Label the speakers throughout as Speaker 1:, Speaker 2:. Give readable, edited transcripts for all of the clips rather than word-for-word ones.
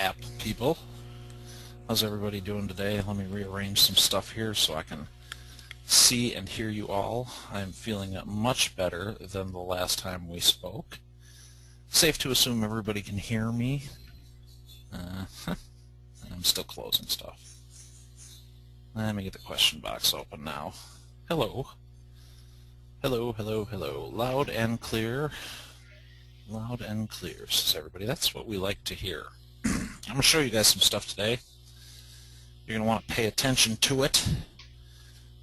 Speaker 1: app people. How's everybody doing today? Let me rearrange some stuff here so I can see and hear you all. I'm feeling much better than the last time we spoke. Safe to assume everybody can hear me. I'm still closing stuff. Let me get the question box open now. Hello. Hello, hello, hello. Loud and clear. Loud and clear, says everybody. That's what we like to hear. I'm going to show you guys some stuff today. You're going to want to pay attention to it.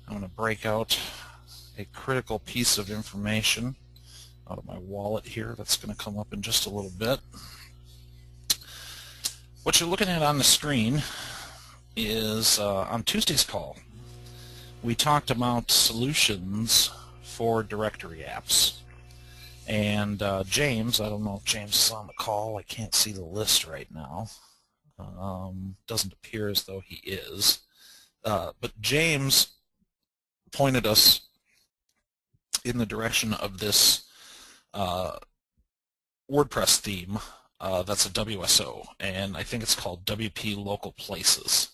Speaker 1: I'm going to break out a critical piece of information out of my wallet here that's going to come up in just a little bit. What you're looking at on the screen is on Tuesday's call, we talked about solutions for directory apps. And James, I don't know if James is on the call. I can't see the list right now. Doesn't appear as though he is. But James pointed us in the direction of this WordPress theme that's a WSO, and I think it's called WP Local Places.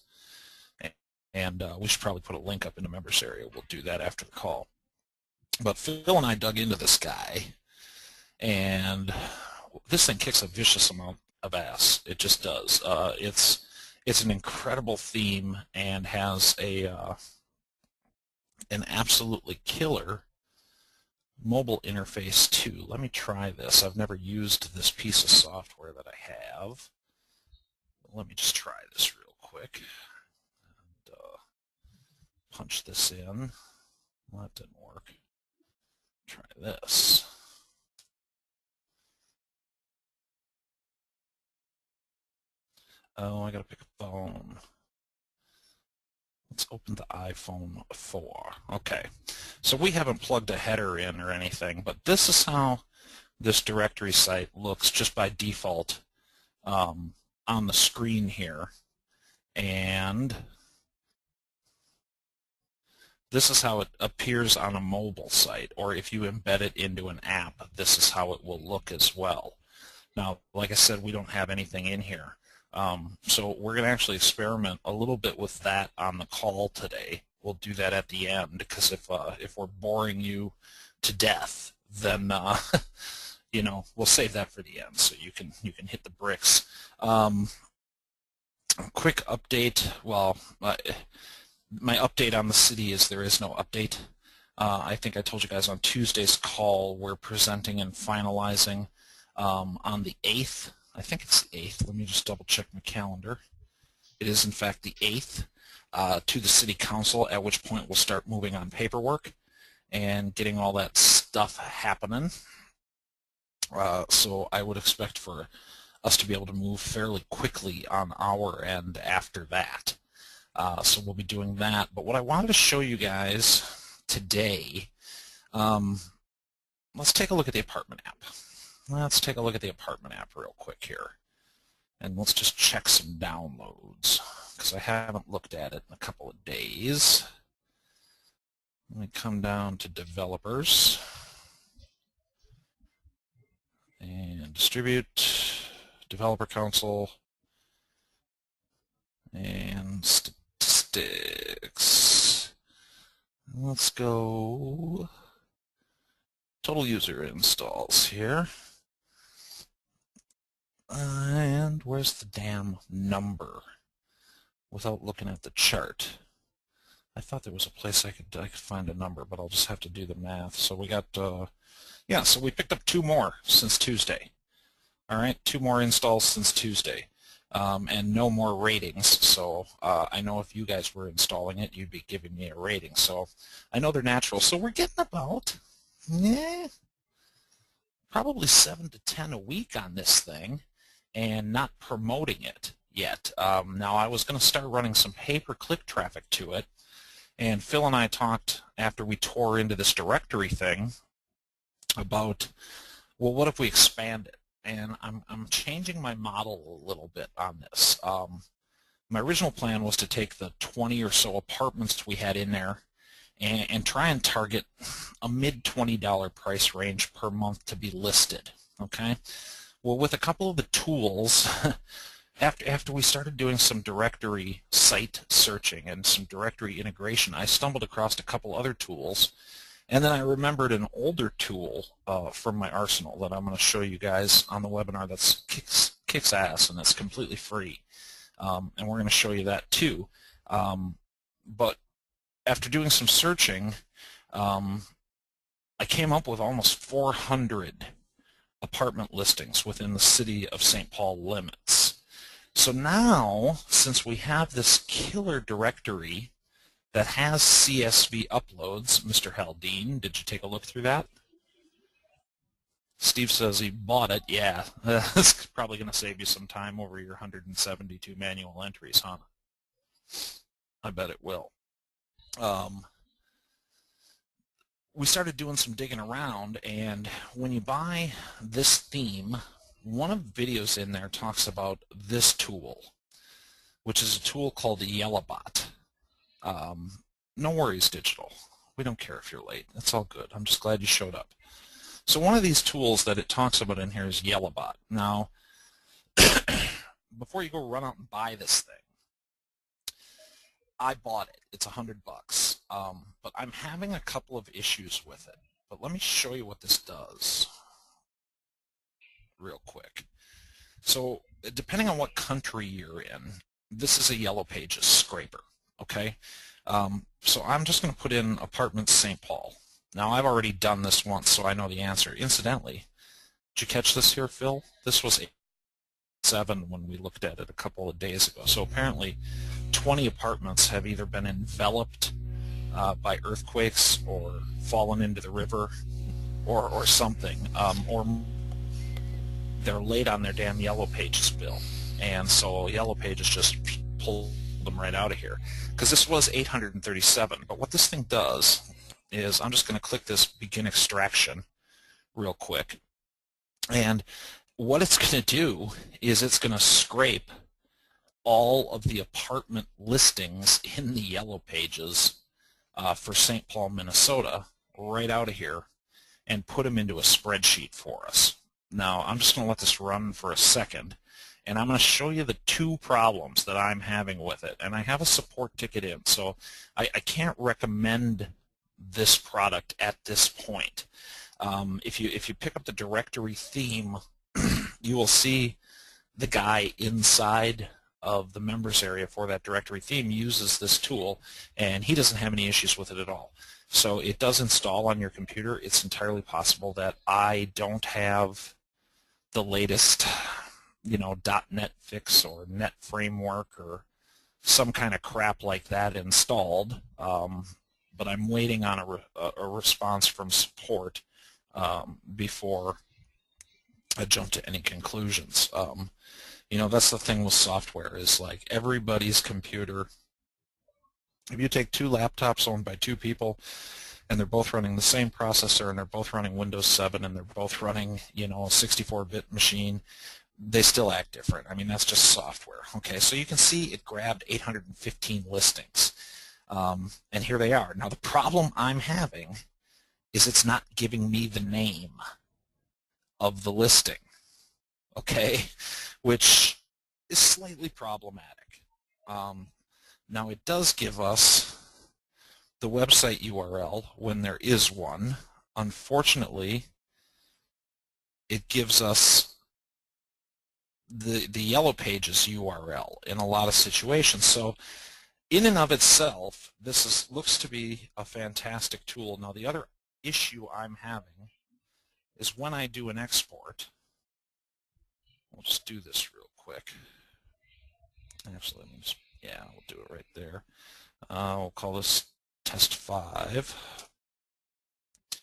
Speaker 1: And we should probably put a link up in the members area. We'll do that after the call. But Phil and I dug into this guy, and this thing kicks a vicious amount of ass. It just does. It's an incredible theme and has an absolutely killer mobile interface too. Let me try this. I've never used this piece of software that I have. Let me just try this real quick. And, punch this in. Well, that didn't work. Try this. Oh, I gotta pick a phone. Let's open the iPhone 4. Okay, so we haven't plugged a header in or anything, but this is how this directory site looks just by default on the screen here. And this is how it appears on a mobile site, or if you embed it into an app, this is how it will look as well. Now, like I said, we don't have anything in here. So we're going to actually experiment a little bit with that on the call today. We'll do that at the end, because if we're boring you to death, then you know, we'll save that for the end so you can hit the bricks. Quick update. Well, my update on the city is there is no update. I think I told you guys on Tuesday's call we're presenting and finalizing on the 8th. I think it's the 8th. Let me just double check my calendar. It is in fact the 8th to the City Council, at which point we'll start moving on paperwork and getting all that stuff happening. So I would expect for us to be able to move fairly quickly on our end after that. So we'll be doing that. But what I wanted to show you guys today, let's take a look at the apartment app. Let's take a look at the apartment app real quick here. And let's just check some downloads, because I haven't looked at it in a couple of days. Let me come down to developers and distribute, developer council, and statistics. Let's go total user installs here. And where's the damn number without looking at the chart? I thought there was a place I could find a number, but I'll just have to do the math. So we got, yeah, so we picked up 2 more since Tuesday. All right, 2 more installs since Tuesday. And no more ratings, so I know if you guys were installing it, you'd be giving me a rating. So I know they're natural. So we're getting about, probably 7 to 10 a week on this thing, and not promoting it yet. Now, I was going to start running some pay-per-click traffic to it, and Phil and I talked after we tore into this directory thing about, well, what if we expand it? And I'm changing my model a little bit on this. My original plan was to take the 20 or so apartments we had in there and try and target a mid-$20 price range per month to be listed. Okay. Well, with a couple of the tools after we started doing some directory site searching and some directory integration, I stumbled across a couple other tools, and then I remembered an older tool from my arsenal that I'm going to show you guys on the webinar that's kicks ass, and it's completely free. And we're going to show you that too. But after doing some searching, I came up with almost 400 apartment listings within the city of St. Paul limits. So now, since we have this killer directory that has CSV uploads, Mr. Haldane, did you take a look through that? Steve says he bought it. Yeah, that's probably going to save you some time over your 172 manual entries, huh? I bet it will. We started doing some digging around, and when you buy this theme, one of the videos in there talks about this tool, which is a tool called the Yellowbot. No worries, Digital. We don't care if you're late. It's all good. I'm just glad you showed up. So one of these tools that it talks about in here is Yellowbot. Now, before you go run out and buy this thing, I bought it. It's $100, but I'm having a couple of issues with it. But let me show you what this does real quick. So depending on what country you're in, this is a Yellow Pages scraper, okay? So I'm just going to put in Apartments St. Paul. Now I've already done this once, so I know the answer. Incidentally, did you catch this here, Phil? This was 7 when we looked at it a couple of days ago. So apparently 20 apartments have either been enveloped by earthquakes or fallen into the river or something, or they're late on their damn Yellow Pages bill. And so Yellow Pages just pulled them right out of here. Because this was 837, but what this thing does is, I'm just going to click this begin extraction real quick, and what it's going to do is it's going to scrape all of the apartment listings in the Yellow Pages for St. Paul, Minnesota right out of here and put them into a spreadsheet for us. Now I'm just going to let this run for a second, and I'm going to show you the 2 problems that I'm having with it. And I have a support ticket in, so I can't recommend this product at this point. If you pick up the directory theme, you will see the guy inside of the members area for that directory theme uses this tool, and he doesn't have any issues with it at all. So it does install on your computer. It's entirely possible that I don't have the latest, .NET fix or Net Framework or some kind of crap like that installed, but I'm waiting on a response from support before I jump to any conclusions. That's the thing with software, is like everybody's computer. If you take 2 laptops owned by 2 people and they're both running the same processor and they're both running Windows 7 and they're both running, a 64-bit machine, they still act different. I mean, that's just software. Okay, so you can see it grabbed 815 listings, and here they are. Now the problem I'm having is it's not giving me the name of the listing, okay, which is slightly problematic. Now it does give us the website URL when there is one. Unfortunately, it gives us the Yellow Pages URL in a lot of situations. So in and of itself, this looks to be a fantastic tool. Now the other issue I'm having is when I do an export. We'll just do this real quick. Actually, let me just, we'll do it right there. We'll call this test 5. It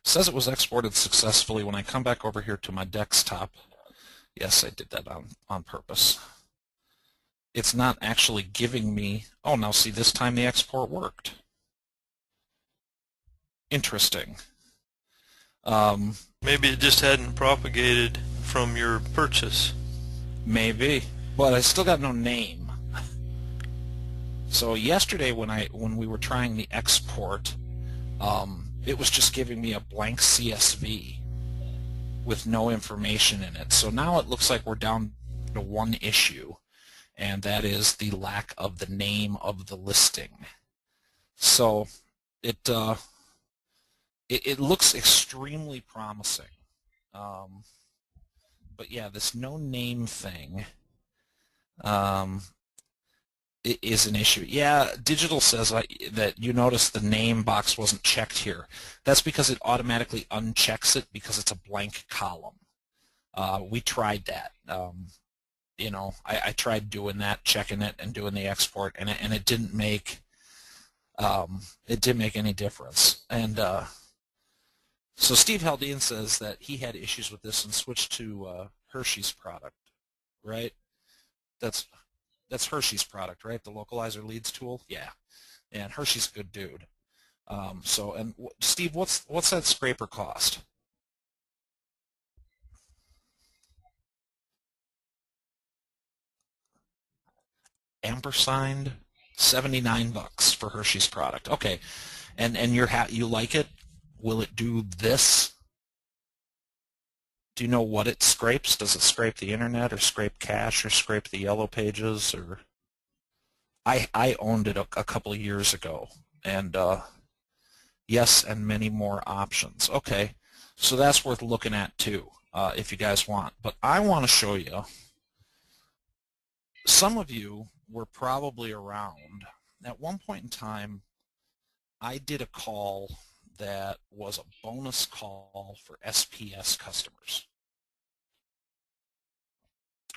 Speaker 1: says it was exported successfully. When I come back over here to my desktop, yes, I did that on purpose. It's not actually giving me, oh, now see, this time the export worked. Interesting.
Speaker 2: Maybe it just hadn't propagated from your purchase.
Speaker 1: Maybe, but I still got no name. So yesterday when we were trying the export, it was just giving me a blank CSV with no information in it. So now it looks like we're down to one issue, and that is the lack of the name of the listing. So it looks extremely promising. But yeah, this no name thing is an issue. Yeah, Digital says that you notice the name box wasn't checked here. That's because it automatically unchecks it because it's a blank column. We tried that. You know, I tried doing that, checking it, and doing the export, and it didn't make any difference. And so Steve Haldane says that he had issues with this and switched to Hershey's product, right? That's Hershey's product, right? The localizer leads tool, yeah. And Hershey's a good dude. So, Steve, what's that scraper cost? Ampersand, $79 for Hershey's product. Okay, and you like it? Will it do this? Do you know what it scrapes? Does it scrape the internet, or scrape cache, or scrape the yellow pages? Or I owned it a couple of years ago, and yes, and many more options. Okay, so that's worth looking at too, if you guys want. But I want to show you. Some of you were probably around. At one point in time, I did a call that was a bonus call for SPS customers.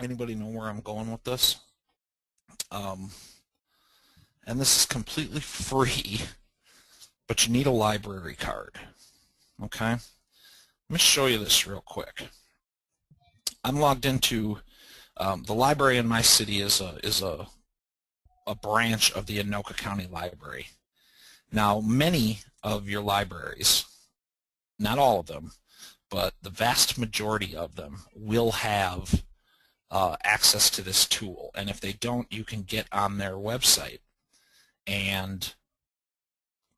Speaker 1: Anybody know where I'm going with this? And this is completely free, but you need a library card. Okay? Let me show you this real quick. I'm logged into the library in my city is a branch of the Anoka County Library. Now, many of your libraries, not all of them, but the vast majority of them will have access to this tool. And if they don't, you can get on their website and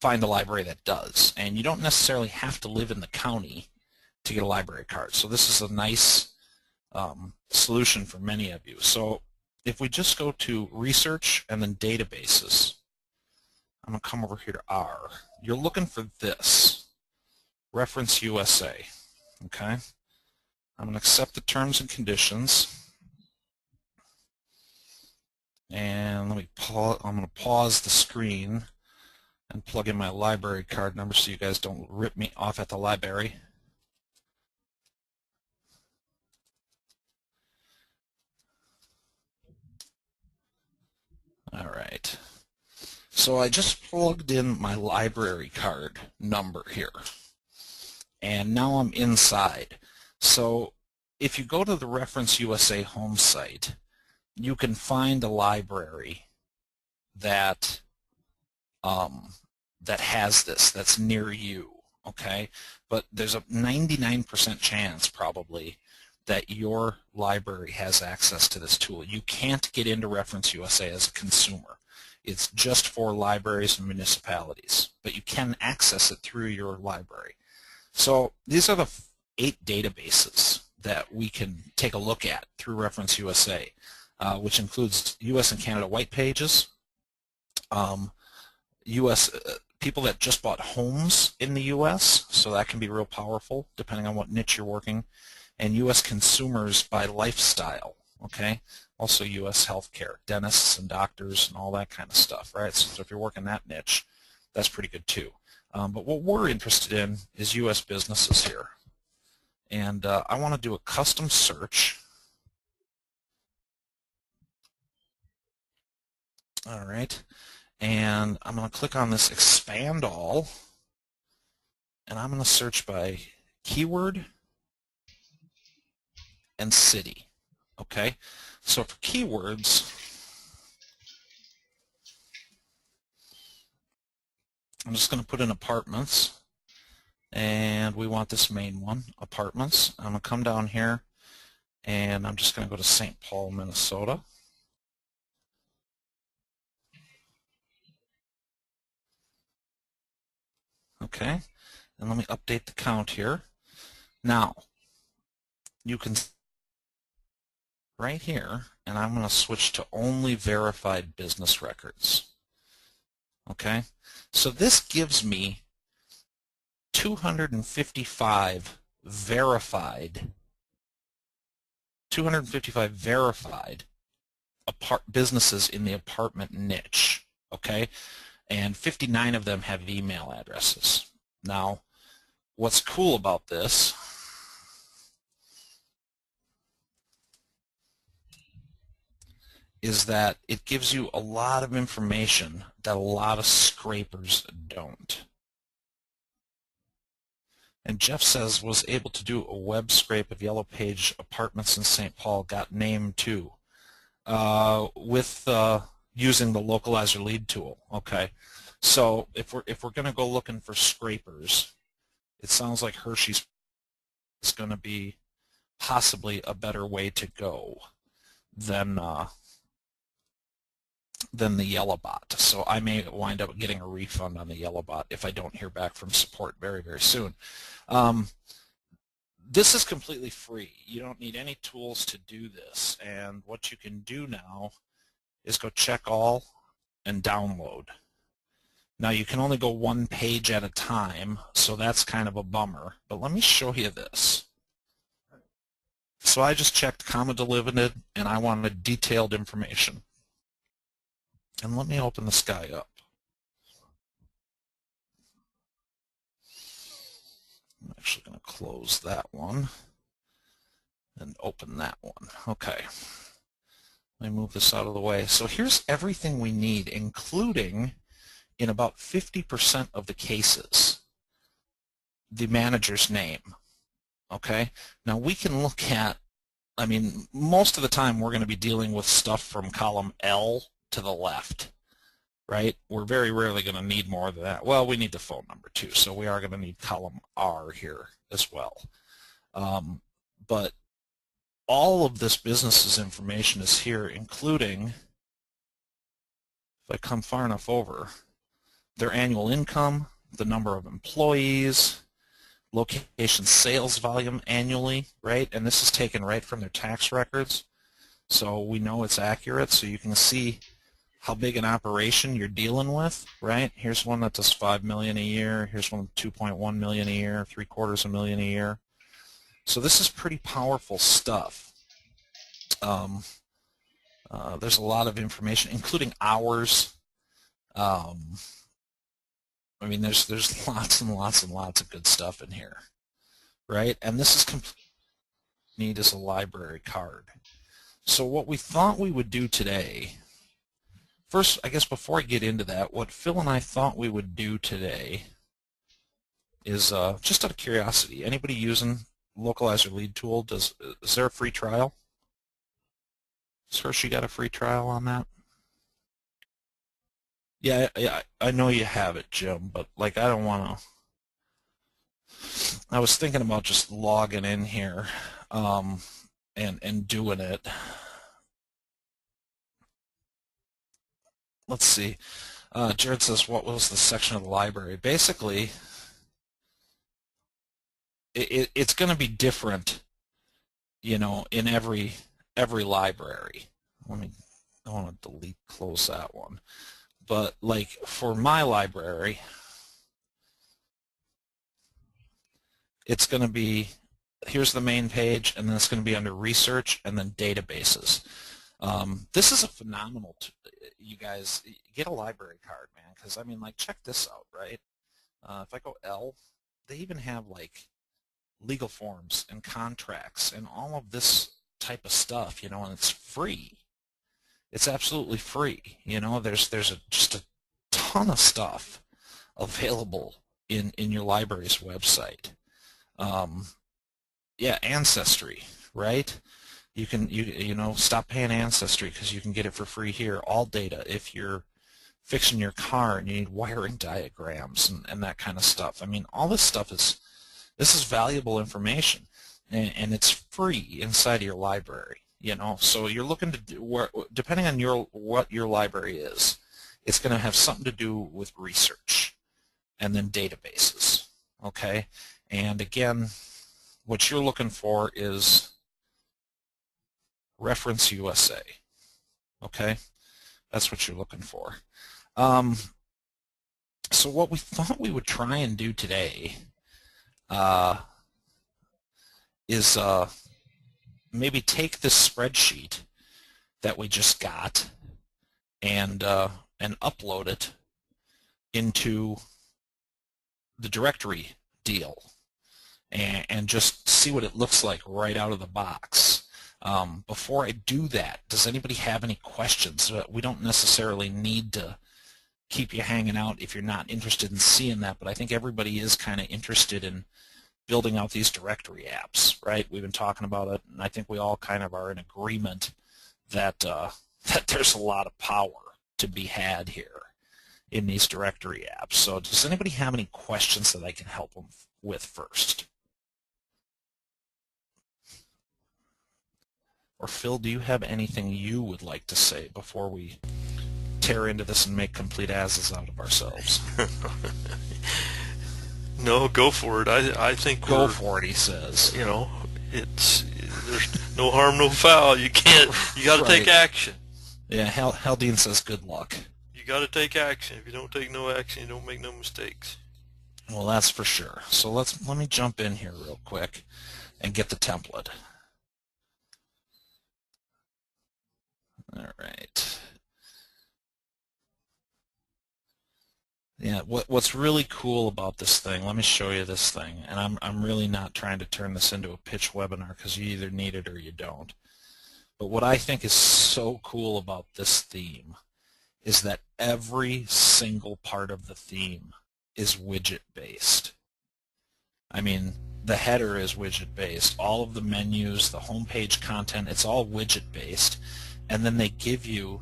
Speaker 1: find a library that does. And you don't necessarily have to live in the county to get a library card. So this is a nice solution for many of you. So if we just go to research and then databases, I'm going to come over here to R. You're looking for this, Reference USA. Okay? I'm going to accept the terms and conditions. And let me pause. I'm going to pause the screen and plug in my library card number so you guys don't rip me off at the library. All right. So I just plugged in my library card number here. And now I'm inside. So if you go to the Reference USA home site, you can find a library that that has this, that's near you, okay? But there's a 99% chance probably that your library has access to this tool. You can't get into Reference USA as a consumer. It's just for libraries and municipalities, but you can access it through your library. So these are the 8 databases that we can take a look at through Reference USA, which includes U.S. and Canada white pages, U.S. People that just bought homes in the U.S., so that can be real powerful depending on what niche you're working, and U.S. consumers by lifestyle, okay? Also U.S. healthcare, dentists and doctors and all that kind of stuff, right? So if you're working that niche, that's pretty good too. But what we're interested in is U.S. businesses here. And I want to do a custom search. All right. And I'm going to click on this Expand All. And I'm going to search by keyword and city. Okay. So for keywords, I'm just going to put in apartments, and we want this main one, apartments. I'm going to come down here, and I'm just going to go to St. Paul, Minnesota. Okay, and let me update the count here. Now, you can right here, and I'm going to switch to only verified business records. Okay, so this gives me 255 verified businesses in the apartment niche. Okay, and 59 of them have email addresses. Now, what's cool about this is that it gives you a lot of information that a lot of scrapers don't. And Jeff says was able to do a web scrape of Yellow Page apartments in St. Paul, got named too, with using the localizer lead tool. Okay, so if we're going to go looking for scrapers, it sounds like Hershey's is going to be possibly a better way to go than the Yellow Bot. So I may wind up getting a refund on the Yellow Bot if I don't hear back from support very, very soon. This is completely free. You don't need any tools to do this. And what you can do now is go check all and download. Now you can only go one page at a time, so that's kind of a bummer. But let me show you this. So I just checked comma delimited, and I wanted detailed information. And let me open this guy up. I'm actually going to close that one and open that one. Okay. Let me move this out of the way. So here's everything we need, including, in about 50% of the cases, the manager's name. Okay? Now we can look at, I mean, most of the time we're going to be dealing with stuff from column L to the left, right? We're very rarely going to need more than that. Well, we need the phone number too, so we are going to need column R here as well. But all of this business's information is here, including, if I come far enough over, their annual income, the number of employees, location sales volume annually, right? And this is taken right from their tax records, so we know it's accurate. So you can see how big an operation you're dealing with, right? Here's one that does $5 million a year. Here's one with $2.1 million a year, $750,000 a year. So this is pretty powerful stuff. There's a lot of information, including hours. I mean, there's lots and lots and lots of good stuff in here, right? And this is complete. Need is a library card. So what we thought we would do today. First, I guess before I get into that, what Phil and I thought we would do today is, just out of curiosity, anybody using Localizer Lead Tool, is there a free trial? Has Hershey got a free trial on that? Yeah, I know you have it, Jim, but like I don't want to. I was thinking about just logging in here and doing it. Let's see. Jared says, what was the section of the library? Basically, it's going to be different, you know, in every library. I want to close that one. But like for my library, it's going to be, here's the main page, and then it's going to be under research and then databases. This is a phenomenal, you guys, get a library card, man, because I mean, like, check this out, right? If I go L, they even have like legal forms and contracts and all of this type of stuff, you know, and it's free. It's absolutely free. You know, there's just a ton of stuff available in your library's website. Yeah, Ancestry, right? You can you know, stop paying Ancestry because you can get it for free here. All data. If you're fixing your car and you need wiring diagrams and that kind of stuff. I mean, all this stuff this is valuable information, and it's free inside of your library. You know, so you're looking to do, depending on what your library is, it's going to have something to do with research and then databases. Okay, and again, what you're looking for is reference USA. Okay, that's what you're looking for. So what we thought we would try and do today is maybe take this spreadsheet that we just got and upload it into the directory deal and just see what it looks like right out of the box. Before I do that, does anybody have any questions? We don't necessarily need to keep you hanging out if you're not interested in seeing that, but I think everybody is kind of interested in building out these directory apps, right? We've been talking about it, and I think we all kind of are in agreement that that there's a lot of power to be had here in these directory apps. So does anybody have any questions that I can help them with first? Or Phil, do you have anything you would like to say before we tear into this and make complete asses out of ourselves?
Speaker 2: No, go for it. I think
Speaker 1: go for it, he says.
Speaker 2: You know, there's no harm, no foul. You got to take action.
Speaker 1: Yeah, Haldane says good luck.
Speaker 2: You got to take action. If you don't take no action, you don't make no mistakes.
Speaker 1: Well, that's for sure. So let me jump in here real quick and get the template. All right. Yeah, what's really cool about this thing, let me show you this thing, and I'm really not trying to turn this into a pitch webinar because you either need it or you don't. But what I think is so cool about this theme is that every single part of the theme is widget-based. I mean, the header is widget-based, all of the menus, the homepage content, it's all widget-based, and then they give you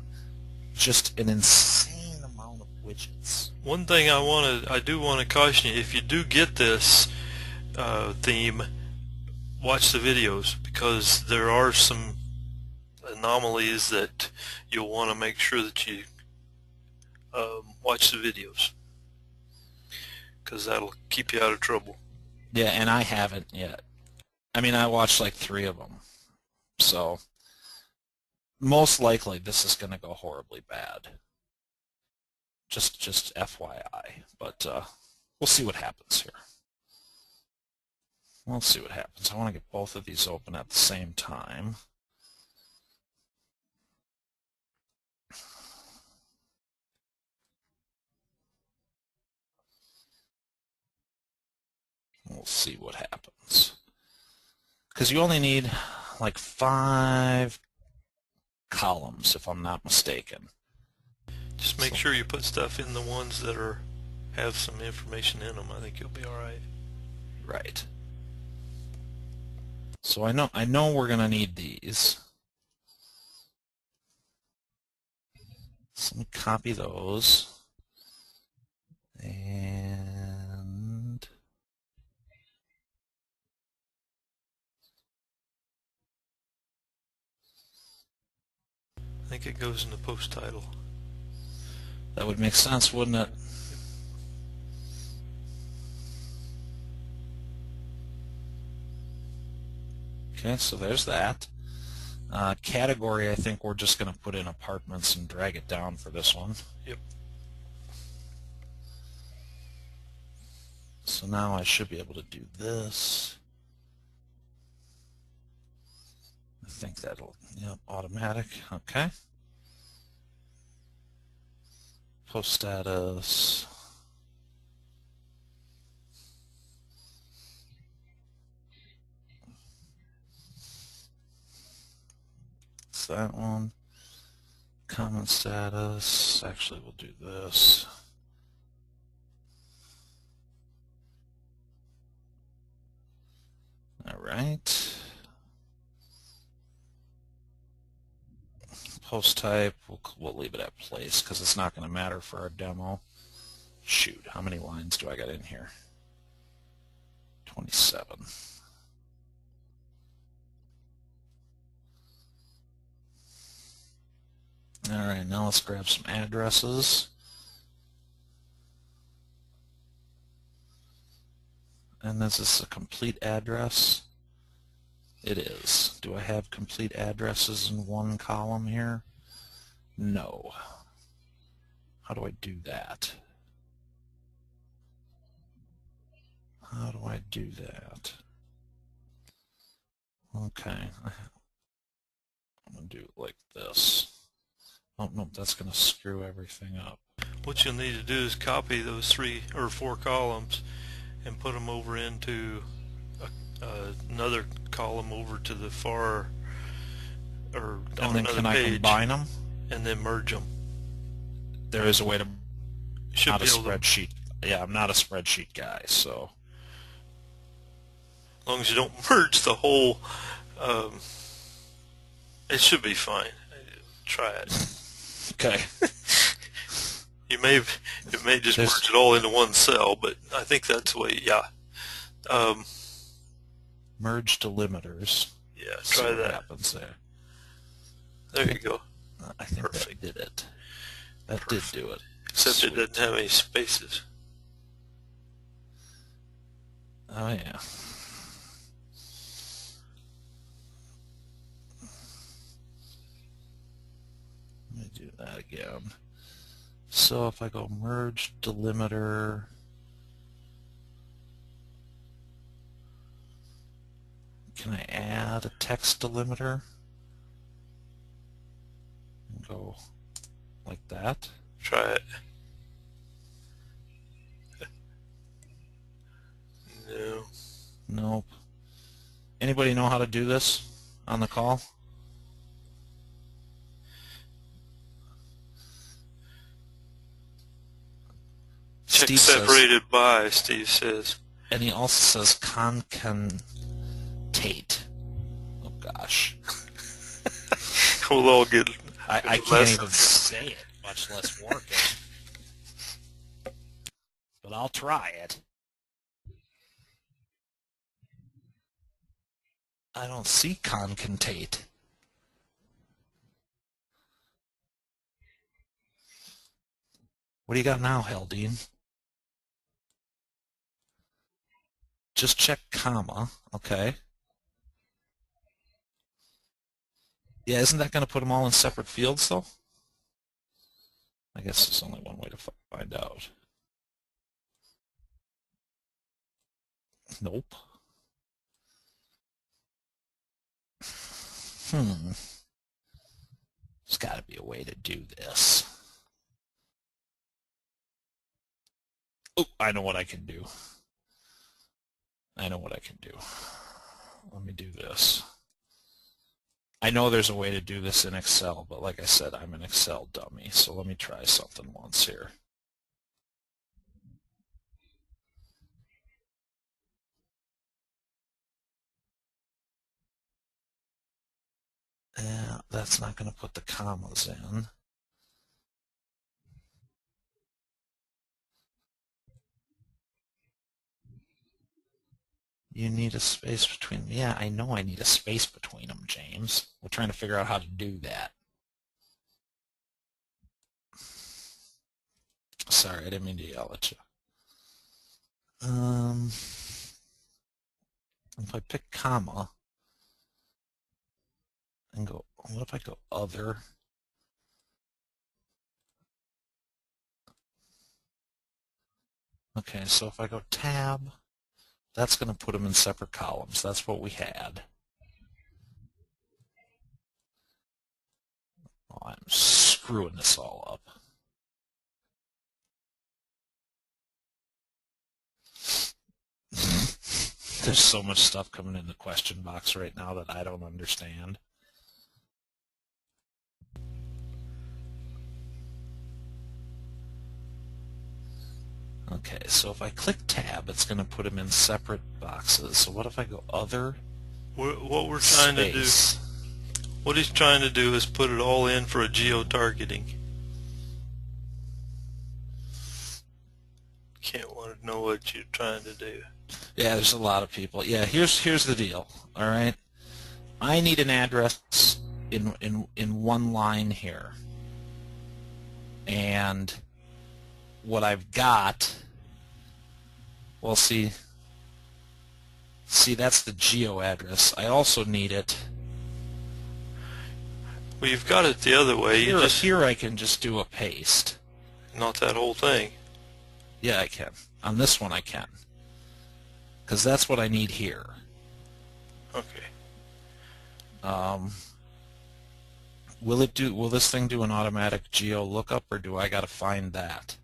Speaker 1: just an insane amount of widgets.
Speaker 2: One thing I do want to caution you: if you do get this theme, watch the videos, because there are some anomalies that you'll want to make sure that you watch the videos, because that'll keep you out of trouble.
Speaker 1: Yeah, and I haven't yet. I mean, I watched like 3 of them, so most likely this is going to go horribly bad. Just FYI, but we'll see what happens here. We'll see what happens. I want to get both of these open at the same time. We'll see what happens. Because you only need like 5 columns, if I'm not mistaken.
Speaker 2: Just make sure you put stuff in the ones that have some information in them. I think you'll be all right.
Speaker 1: Right. So I know we're gonna need these. So let me copy those. And
Speaker 2: I think it goes in the post title.
Speaker 1: That would make sense, wouldn't it? Okay, so there's that. Category, I think we're just going to put in apartments and drag it down for this one.
Speaker 2: Yep.
Speaker 1: So now I should be able to do this. I think that'll, yep, automatic, okay. Post status. It's that one. Comment status. Actually, we'll do this. All right. Post type, we'll leave it at place because it's not going to matter for our demo. Shoot, how many lines do I got in here? 27. All right, now let's grab some addresses. And this is a complete address. It is. Do I have complete addresses in one column here? No. How do I do that? How do I do that? Okay. I'm going to do it like this. Oh, no, that's going to screw everything up.
Speaker 2: What you'll need to do is copy those 3 or 4 columns and put them over into another column over to the far, or
Speaker 1: And
Speaker 2: on
Speaker 1: then
Speaker 2: another
Speaker 1: can I
Speaker 2: page,
Speaker 1: combine them?
Speaker 2: and then merge them.
Speaker 1: There is a way to,
Speaker 2: Should
Speaker 1: not a
Speaker 2: be able to,
Speaker 1: spreadsheet. Yeah, I'm not a spreadsheet guy, so.
Speaker 2: as long as you don't merge the whole, it should be fine. Try it.
Speaker 1: Okay.
Speaker 2: It may just merge it all into one cell, but I think that's the way. Yeah.
Speaker 1: Merge delimiters.
Speaker 2: Yeah.
Speaker 1: See
Speaker 2: Try
Speaker 1: what
Speaker 2: that.
Speaker 1: happens there.
Speaker 2: There you go.
Speaker 1: I think
Speaker 2: Perfect.
Speaker 1: that did it. That
Speaker 2: Perfect.
Speaker 1: did do it.
Speaker 2: Except
Speaker 1: Sweet.
Speaker 2: it doesn't have any spaces.
Speaker 1: Oh yeah. Let me do that again. So if I go merge delimiter, can I add a text delimiter? And go like that.
Speaker 2: Try it. No.
Speaker 1: Nope. Anybody know how to do this on the call?
Speaker 2: Check
Speaker 1: Steve
Speaker 2: separated by, Steve says.
Speaker 1: And he also says concatenate. Oh gosh.
Speaker 2: We'll all get
Speaker 1: I can't even say it, much less work it. But I'll try it. I don't see concatenate. What do you got now, Haldine? Just check comma, okay. Yeah, isn't that going to put them all in separate fields, though? I guess there's only one way to find out. Nope. There's got to be a way to do this. Oh, I know what I can do. I know what I can do. Let me do this. I know there's a way to do this in Excel, but like I said, I'm an Excel dummy, so let me try something once here. Yeah, that's not going to put the commas in. You need a space between them. Yeah, I know I need a space between them, James. We're trying to figure out how to do that. Sorry, I didn't mean to yell at you. If I pick comma and go, what if I go other? Okay, so if I go tab, that's going to put them in separate columns. That's what we had. Oh, I'm screwing this all up. There's so much stuff coming in the question box right now that I don't understand. Okay, so if I click tab, it's going to put them in separate boxes. So what if I go other?
Speaker 2: What we're trying to do, what he's trying to do is put it all in for a geo-targeting. Can't want to know what you're trying to do.
Speaker 1: Yeah, there's a lot of people. Yeah, here's the deal. All right, I need an address in one line here, and what I've got, well, see, See, that's the geo address. I also need it.
Speaker 2: Well, you've got it the other way.
Speaker 1: Here I can just do a paste.
Speaker 2: Not that whole thing.
Speaker 1: Yeah, I can. On this one I can. Because that's what I need here.
Speaker 2: Okay.
Speaker 1: Will this thing do an automatic geo lookup, or do I got to find that?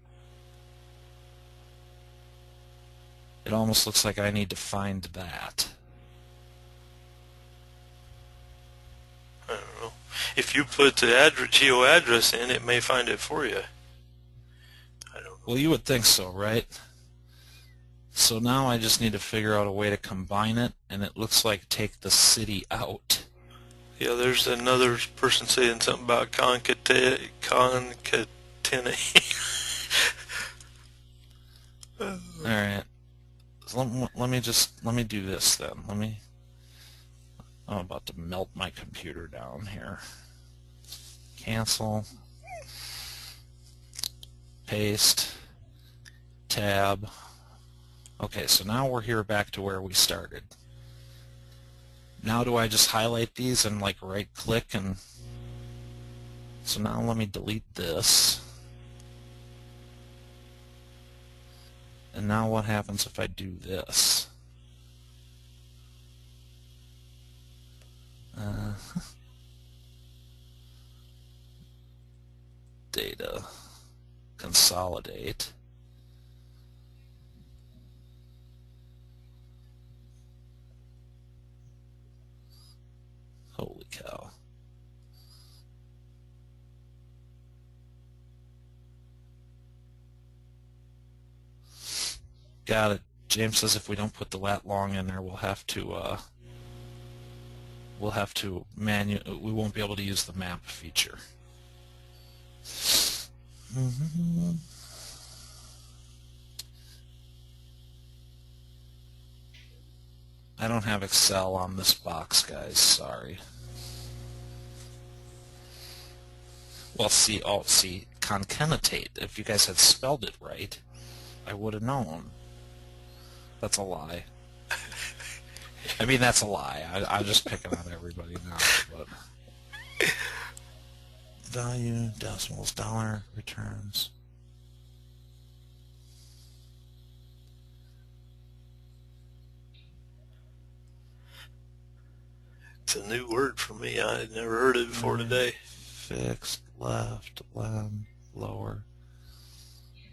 Speaker 1: It almost looks like I need to find that.
Speaker 2: I don't know. If you put the geo address in, it may find it for you. I don't know.
Speaker 1: Well, you would think so, right? So now I just need to figure out a way to combine it, and it looks like take the city out.
Speaker 2: Yeah, there's another person saying something about concatenate.
Speaker 1: All right. So let me do this then. I'm about to melt my computer down here. Cancel. Paste. Tab. Okay, so now we're here back to where we started. Now do I just highlight these and like right click, and so now let me delete this. And now what happens if I do this? Data, consolidate. Holy cow. Got it. James says if we don't put the lat long in there, we'll have to we won't be able to use the map feature. I don't have Excel on this box, guys. Sorry. Well, see, concatenate. If you guys had spelled it right, I would have known. That's a lie. I mean, that's a lie. I'm just picking on everybody now. But value, decimals, dollar, returns.
Speaker 2: It's a new word for me. I had never heard it before today.
Speaker 1: Fixed, left, lower,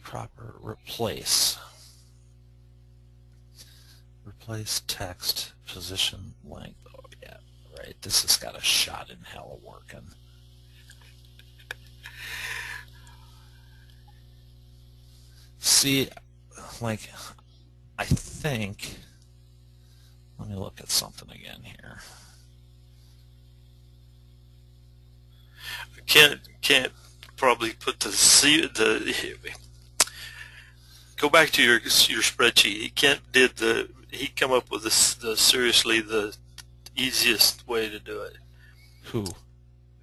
Speaker 1: proper, replace. Replace text, position, length. Oh, yeah, right. This has got a shot in hell of working. See, like, I think, let me look at something again here.
Speaker 2: Can't probably put go back to your spreadsheet. He come up with seriously the easiest way to do it.
Speaker 1: Who?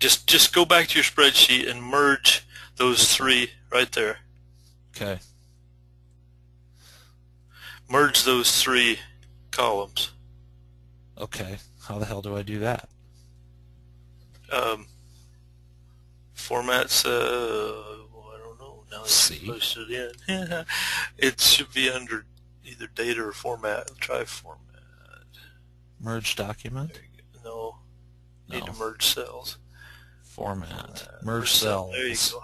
Speaker 2: Just go back to your spreadsheet and merge those three right there.
Speaker 1: Okay.
Speaker 2: Merge those three columns.
Speaker 1: Okay. How the hell do I do that?
Speaker 2: Formats, well, I don't know. Now it's posted in. It should be under either data or format. Try format.
Speaker 1: Merge document?
Speaker 2: No. Need to merge cells.
Speaker 1: Format. Merge cells.
Speaker 2: There you go.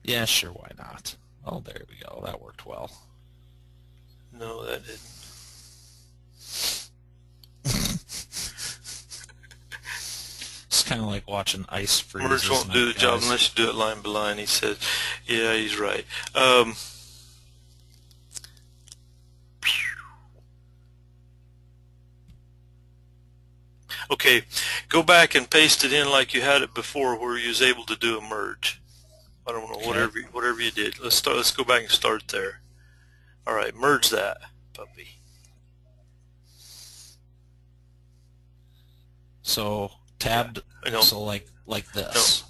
Speaker 1: Yeah, sure, why not? Oh, there we go. That worked well.
Speaker 2: No, that didn't.
Speaker 1: It's kind of like watching ice freeze.
Speaker 2: Merge won't do the job unless you do it line by line, he said. Yeah, he's right. Okay, go back and paste it in like you had it before where you was able to do a merge. I don't know, whatever you did. Let's go back and start there. All right, merge that puppy.
Speaker 1: So tabbed.
Speaker 2: Yeah,
Speaker 1: so like this.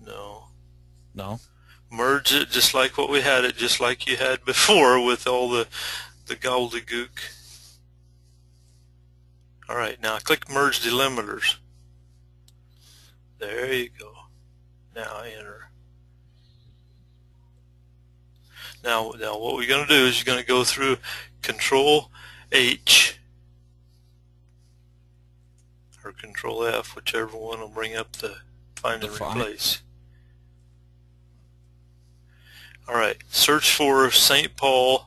Speaker 2: No.
Speaker 1: No.
Speaker 2: Merge it just like what we had it, just like you had before with all the gobbledygook. All right, now click Merge Delimiters. There you go. Now enter. Now what we're going to do is you're going to go through Control H or Control F, whichever one will bring up the Find and Replace. All right, search for St. Paul.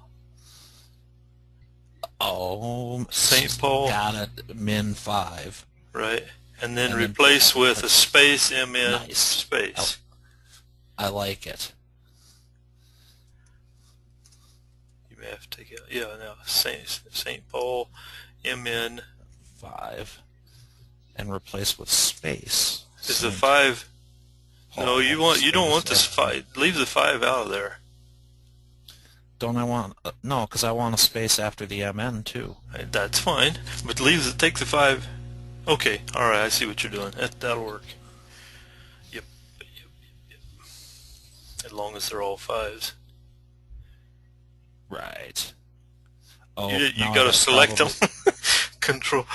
Speaker 1: Oh,
Speaker 2: St. Paul.
Speaker 1: Got it. Min 5.
Speaker 2: Right, and then replace with a space MN
Speaker 1: nice.
Speaker 2: Space.
Speaker 1: I like it.
Speaker 2: You may have to take it. Yeah, now St. Paul MN
Speaker 1: 5 and replace with space.
Speaker 2: Is the 5? No, you don't want this 5. Leave the 5 out of there.
Speaker 1: Don't I want no? Because I want a space after the MN too.
Speaker 2: That's fine, but take the 5. Okay, all right. I see what you're doing. That'll work. Yep. As long as they're all 5s.
Speaker 1: Right. Oh,
Speaker 2: you got to select them. Control.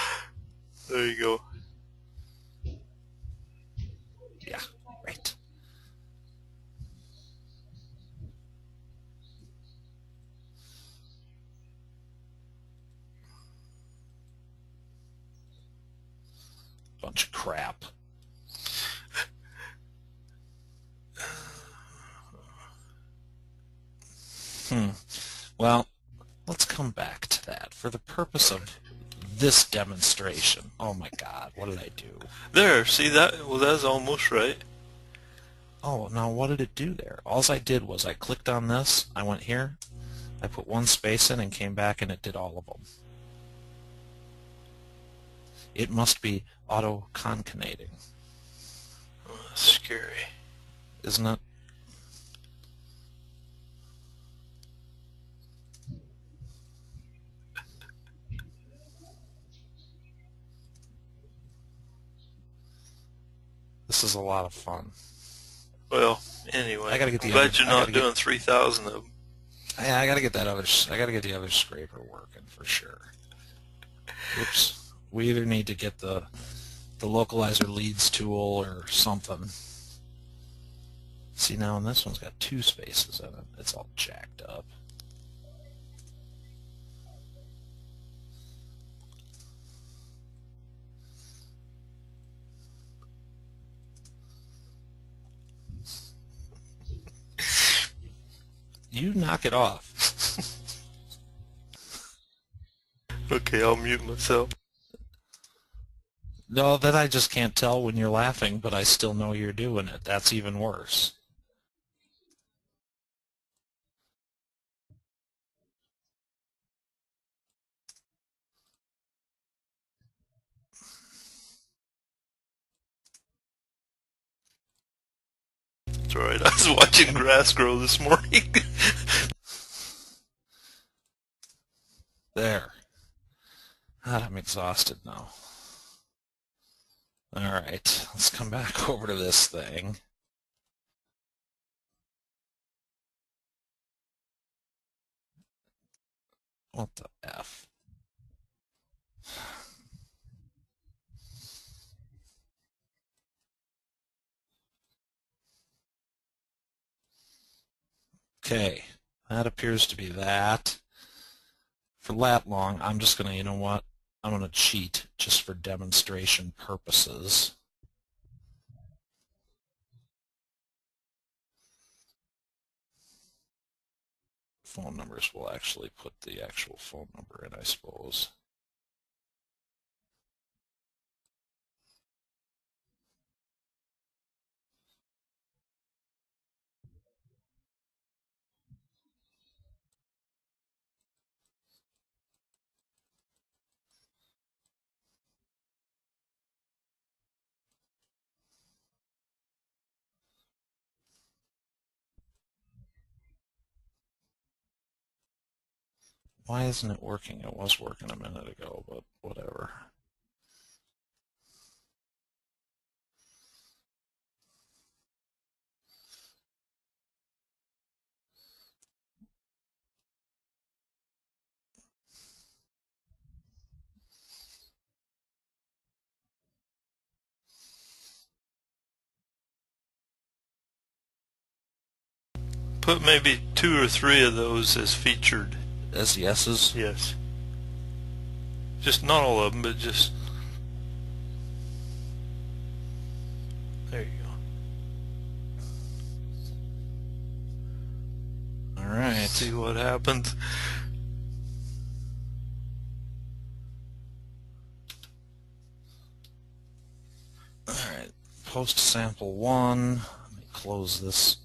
Speaker 2: There you go.
Speaker 1: Yeah. Right. Bunch of crap. Well, let's come back to that for the purpose of this demonstration. Oh my God, what did I do?
Speaker 2: There, see that? Well, that's almost right.
Speaker 1: Oh, now what did it do there? All I did was I clicked on this, I went here, I put one space in and came back and it did all of them. It must be auto-concatenating.
Speaker 2: Oh, that's scary.
Speaker 1: Isn't it? This is a lot of fun.
Speaker 2: Well, anyway,
Speaker 1: I gotta get the
Speaker 2: I'm glad you're not doing 3,000 of them.
Speaker 1: Yeah, I gotta get that other. I gotta get the other scraper working for sure. Oops. We either need to get the localizer leads tool or something. See now, and this one's got 2 spaces in it. It's all jacked up. You knock it off.
Speaker 2: Okay, I'll mute myself.
Speaker 1: No, that I just can't tell when you're laughing, but I still know you're doing it. That's even worse.
Speaker 2: That's alright, I was watching grass grow this morning.
Speaker 1: There. God, I'm exhausted now. Alright, let's come back over to this thing. What the F? Okay, that appears to be that. For lat long, I'm just going to, you know what? I'm going to cheat just for demonstration purposes. Phone numbers will actually put the actual phone number in, I suppose. Why isn't it working? It was working a minute ago, but whatever.
Speaker 2: Put maybe 2 or 3 of those as featured.
Speaker 1: As yeses?
Speaker 2: Yes. Just not all of them, but just... There you go.
Speaker 1: All right.
Speaker 2: See what happens.
Speaker 1: All right. Post sample 1. Let me close this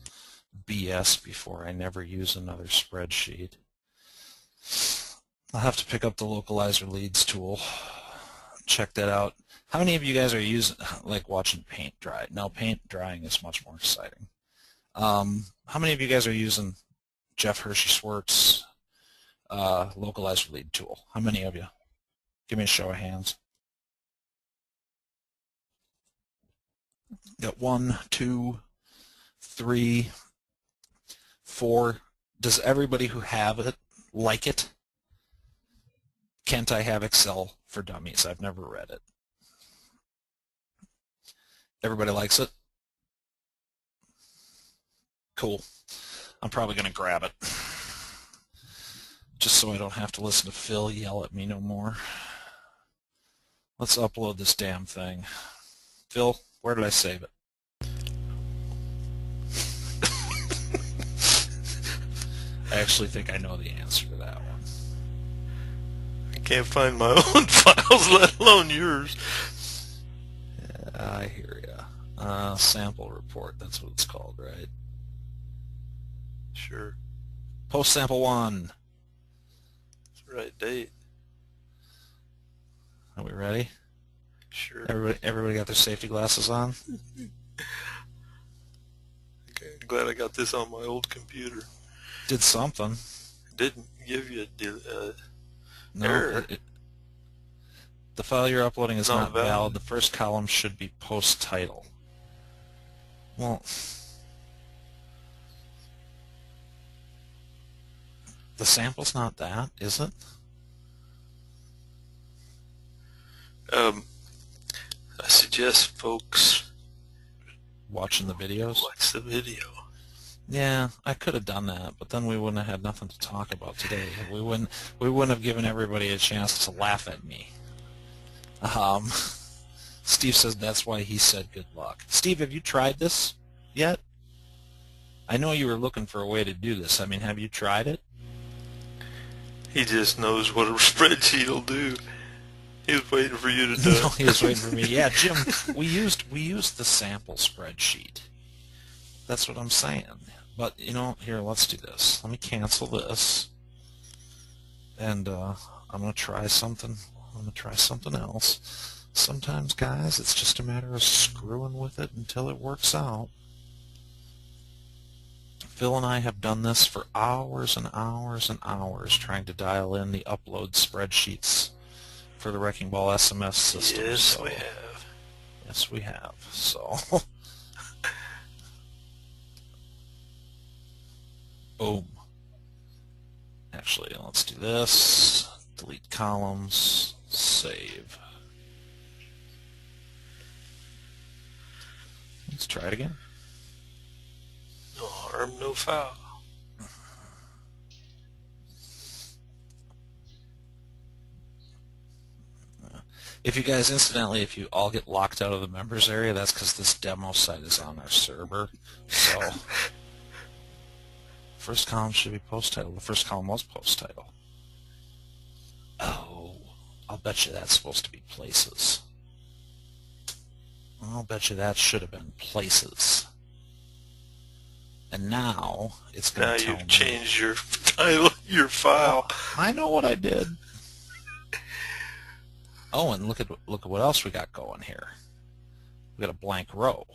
Speaker 1: BS before I never use another spreadsheet. I'll have to pick up the localizer leads tool. Check that out. How many of you guys are using, like, watching paint dry? No, paint drying is much more exciting. How many of you guys are using Jeff Hershey Swartz localizer lead tool? How many of you? Give me a show of hands. Got 1, 2, 3, 4. Does everybody who have it like it? Can't I have Excel for Dummies? I've never read it. Everybody likes it? Cool. I'm probably going to grab it. Just so I don't have to listen to Phil yell at me no more. Let's upload this damn thing. Phil, where did I save it? I actually think I know the answer to that one.
Speaker 2: I can't find my own files, let alone yours.
Speaker 1: Yeah, I hear ya. Sample report, that's what it's called, right?
Speaker 2: Sure.
Speaker 1: Post sample 1.
Speaker 2: It's the right date.
Speaker 1: Are we ready?
Speaker 2: Sure.
Speaker 1: Everybody got their safety glasses on?
Speaker 2: Okay, glad I got this on my old computer.
Speaker 1: Did something.
Speaker 2: Didn't give you
Speaker 1: No,
Speaker 2: error.
Speaker 1: The file you're uploading is not
Speaker 2: valid.
Speaker 1: valid. The first column should be post title. Well, the sample's not that, is it?
Speaker 2: I suggest folks
Speaker 1: Watching the videos?
Speaker 2: watch the video.
Speaker 1: Yeah, I could have done that, but then we wouldn't have had nothing to talk about today. We wouldn't have given everybody a chance to laugh at me. Steve says that's why he said good luck. Steve, have you tried this yet? I know you were looking for a way to do this. I mean, have you tried it?
Speaker 2: He just knows what a spreadsheet will do. He was waiting for you to do it.
Speaker 1: No, he was waiting for me. Yeah, Jim, we used the sample spreadsheet. That's what I'm saying. But, you know, here, let's do this. Let me cancel this. And I'm going to try something. I'm going to try something else. Sometimes, guys, it's just a matter of screwing with it until it works out. Phil and I have done this for hours and hours and hours trying to dial in the upload spreadsheets for the Wrecking Ball SMS system.
Speaker 2: Yes,
Speaker 1: so,
Speaker 2: we have.
Speaker 1: Yes, we have. So, boom. Actually, let's do this. Delete columns. Save. Let's try it again.
Speaker 2: No harm, no foul.
Speaker 1: If you guys, incidentally, if you all get locked out of the members area, that's because this demo site is on our server. So, first column should be post title. The first column was post title. Oh, I'll bet you that's supposed to be places. I'll bet you that should have been places. And now it's going
Speaker 2: Now
Speaker 1: to tell
Speaker 2: you've
Speaker 1: me.
Speaker 2: changed your title, your file.
Speaker 1: I know what I did. Oh, and look at what else we got going here. We got a blank row.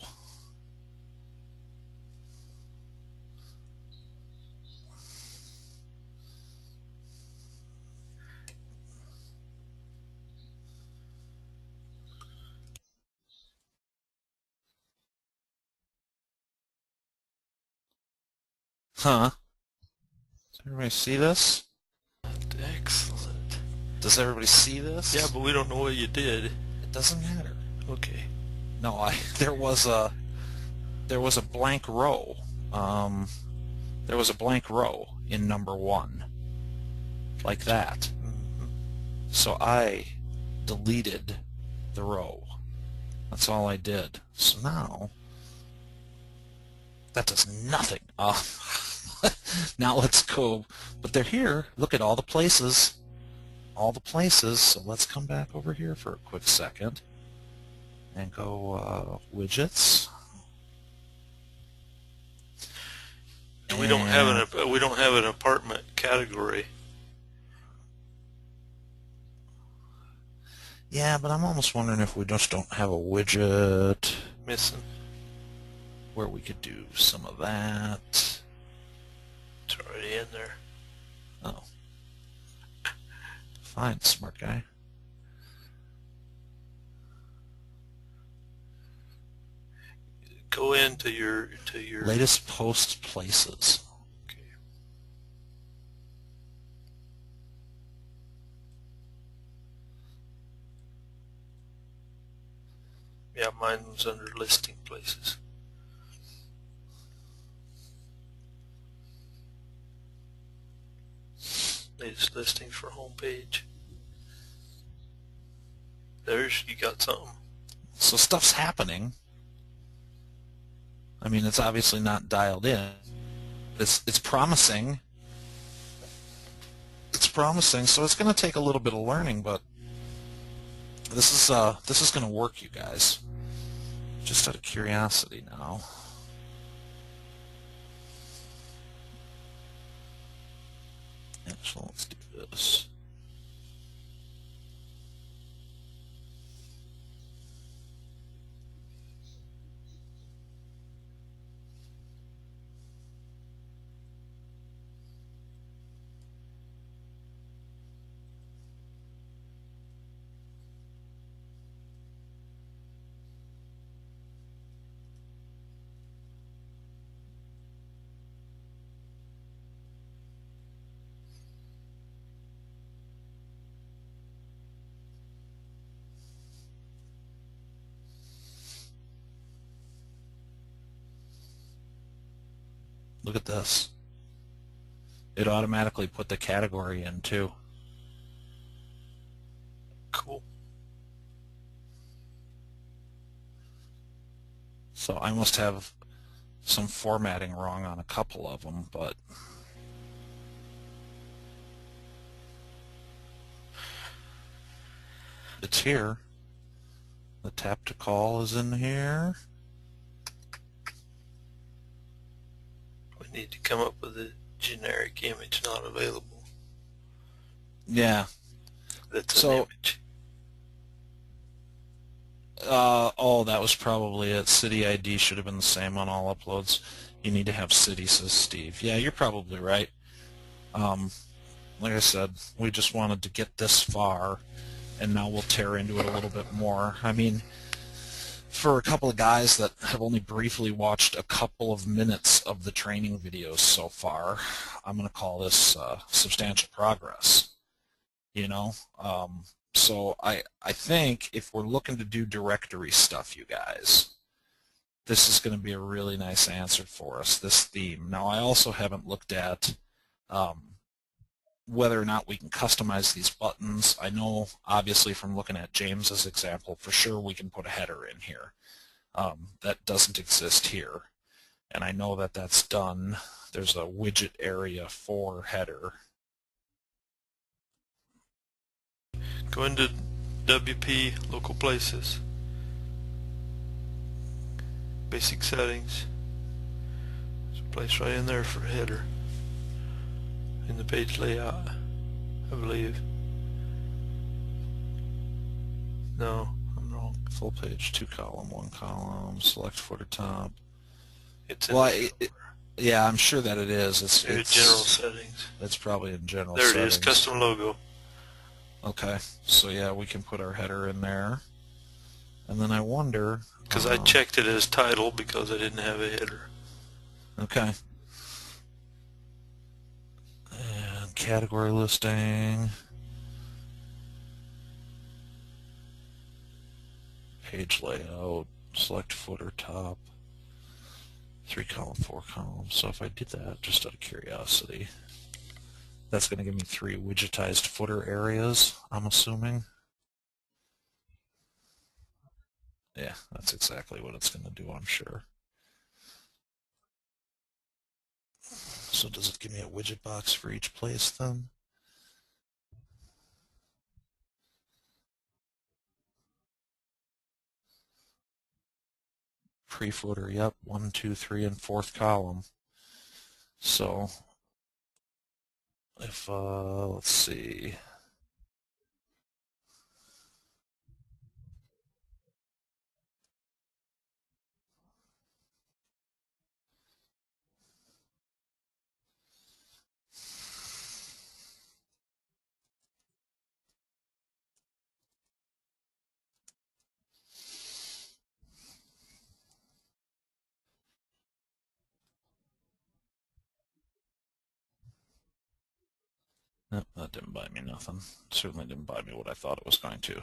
Speaker 1: Huh? Does everybody see this?
Speaker 2: Excellent.
Speaker 1: Does everybody see this?
Speaker 2: Yeah, but we don't know what you did.
Speaker 1: It doesn't matter.
Speaker 2: Okay.
Speaker 1: No, there was a blank row. there was a blank row in number 1, like that. So I deleted the row. That's all I did. So now, that does nothing. Now let's go. But they're here. Look at all the places. All the places. So let's come back over here for a quick second and go widgets.
Speaker 2: And we don't have an apartment category.
Speaker 1: Yeah, but I'm almost wondering if we just don't have a widget
Speaker 2: Missing.
Speaker 1: where we could do some of that.
Speaker 2: It's already in there.
Speaker 1: Oh. Fine, smart guy.
Speaker 2: Go into your
Speaker 1: Latest post places.
Speaker 2: Okay. Yeah, mine was under listing places. Latest listings for homepage. You got something.
Speaker 1: So stuff's happening. I mean, it's obviously not dialed in. It's promising. It's promising. So it's going to take a little bit of learning, but this is going to work, you guys. Just out of curiosity now. So let's do this. Look at this. It automatically put the category in too.
Speaker 2: Cool.
Speaker 1: So I must have some formatting wrong on a couple of them, but it's here. The tap to call is in here.
Speaker 2: We need to come up with a generic image not available.
Speaker 1: Yeah.
Speaker 2: That's an image.
Speaker 1: Oh, that was probably it. City ID should have been the same on all uploads. You need to have city, says Steve. Yeah, you're probably right. Like I said, we just wanted to get this far, and now we'll tear into it a little bit more. I mean, for a couple of guys that have only briefly watched a couple of minutes of the training videos so far, I'm going to call this substantial progress. You know? So I think if we're looking to do directory stuff, you guys, this is going to be a really nice answer for us, this theme. Now, I also haven't looked at whether or not we can customize these buttons. I know, obviously, from looking at James's example, for sure we can put a header in here. That doesn't exist here. And I know that that's done. There's a widget area for header.
Speaker 2: Go into WP local places. Basic settings. There's a place right in there for header. In the page layout, I believe. No, I'm wrong.
Speaker 1: Full page, 2 column, 1 column, select footer top.
Speaker 2: It's in
Speaker 1: yeah, I'm sure that it is. It's
Speaker 2: general settings.
Speaker 1: It's probably in general
Speaker 2: settings.
Speaker 1: There it is,
Speaker 2: custom logo.
Speaker 1: Okay, so yeah, we can put our header in there. And then I wonder...
Speaker 2: Because I checked it as title because I didn't have a header.
Speaker 1: Okay. And category listing. Page layout. Select footer top. 3 column, 4 column. So if I did that just out of curiosity, that's going to give me 3 widgetized footer areas, I'm assuming. Yeah, that's exactly what it's going to do, I'm sure. So does it give me a widget box for each place then? Pre-footer, yep, 1, 2, 3, and 4th column. So if, let's see, nope, that didn't buy me nothing. Certainly didn't buy me what I thought it was going to.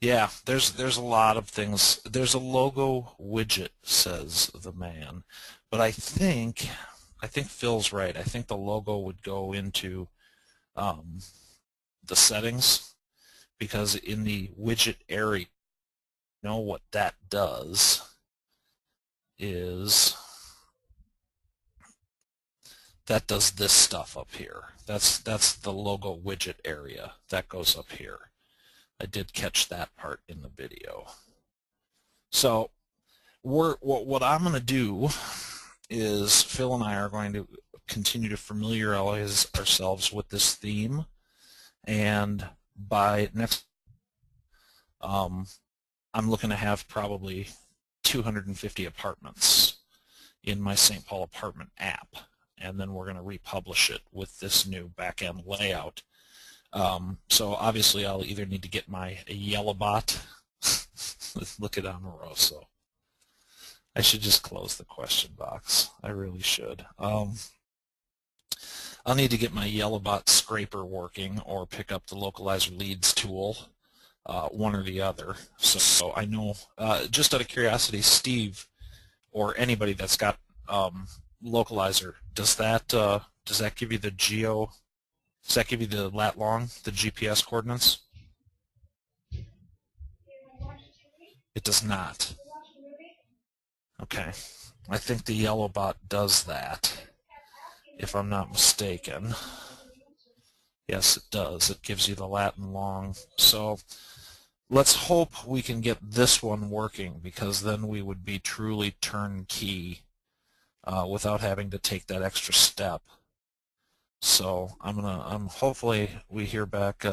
Speaker 1: Yeah, there's a lot of things. There's a logo widget, says the man, but I think Phil's right. I think the logo would go into the settings, because in the widget area, you know what that does is that does this stuff up here. That's the logo widget area. That goes up here. I did catch that part in the video. So what I'm going to do is Phil and I are going to continue to familiarize ourselves with this theme, and by next I'm looking to have probably 250 apartments in my St. Paul apartment app, and then we're going to republish it with this new back-end layout. So obviously I'll either need to get my Yellowbot. Look at Amoroso. I should just close the question box. I really should. I'll need to get my Yellowbot scraper working or pick up the localizer leads tool, one or the other. So I know, just out of curiosity, Steve, or anybody that's got localizer, does that give you the geo? Does that give you the lat long, the GPS coordinates? It does not. Okay. I think the Yellowbot does that, if I'm not mistaken. Yes, it does. It gives you the lat and long. So let's hope we can get this one working, because then we would be truly turnkey without having to take that extra step. So I'm hopefully we hear back.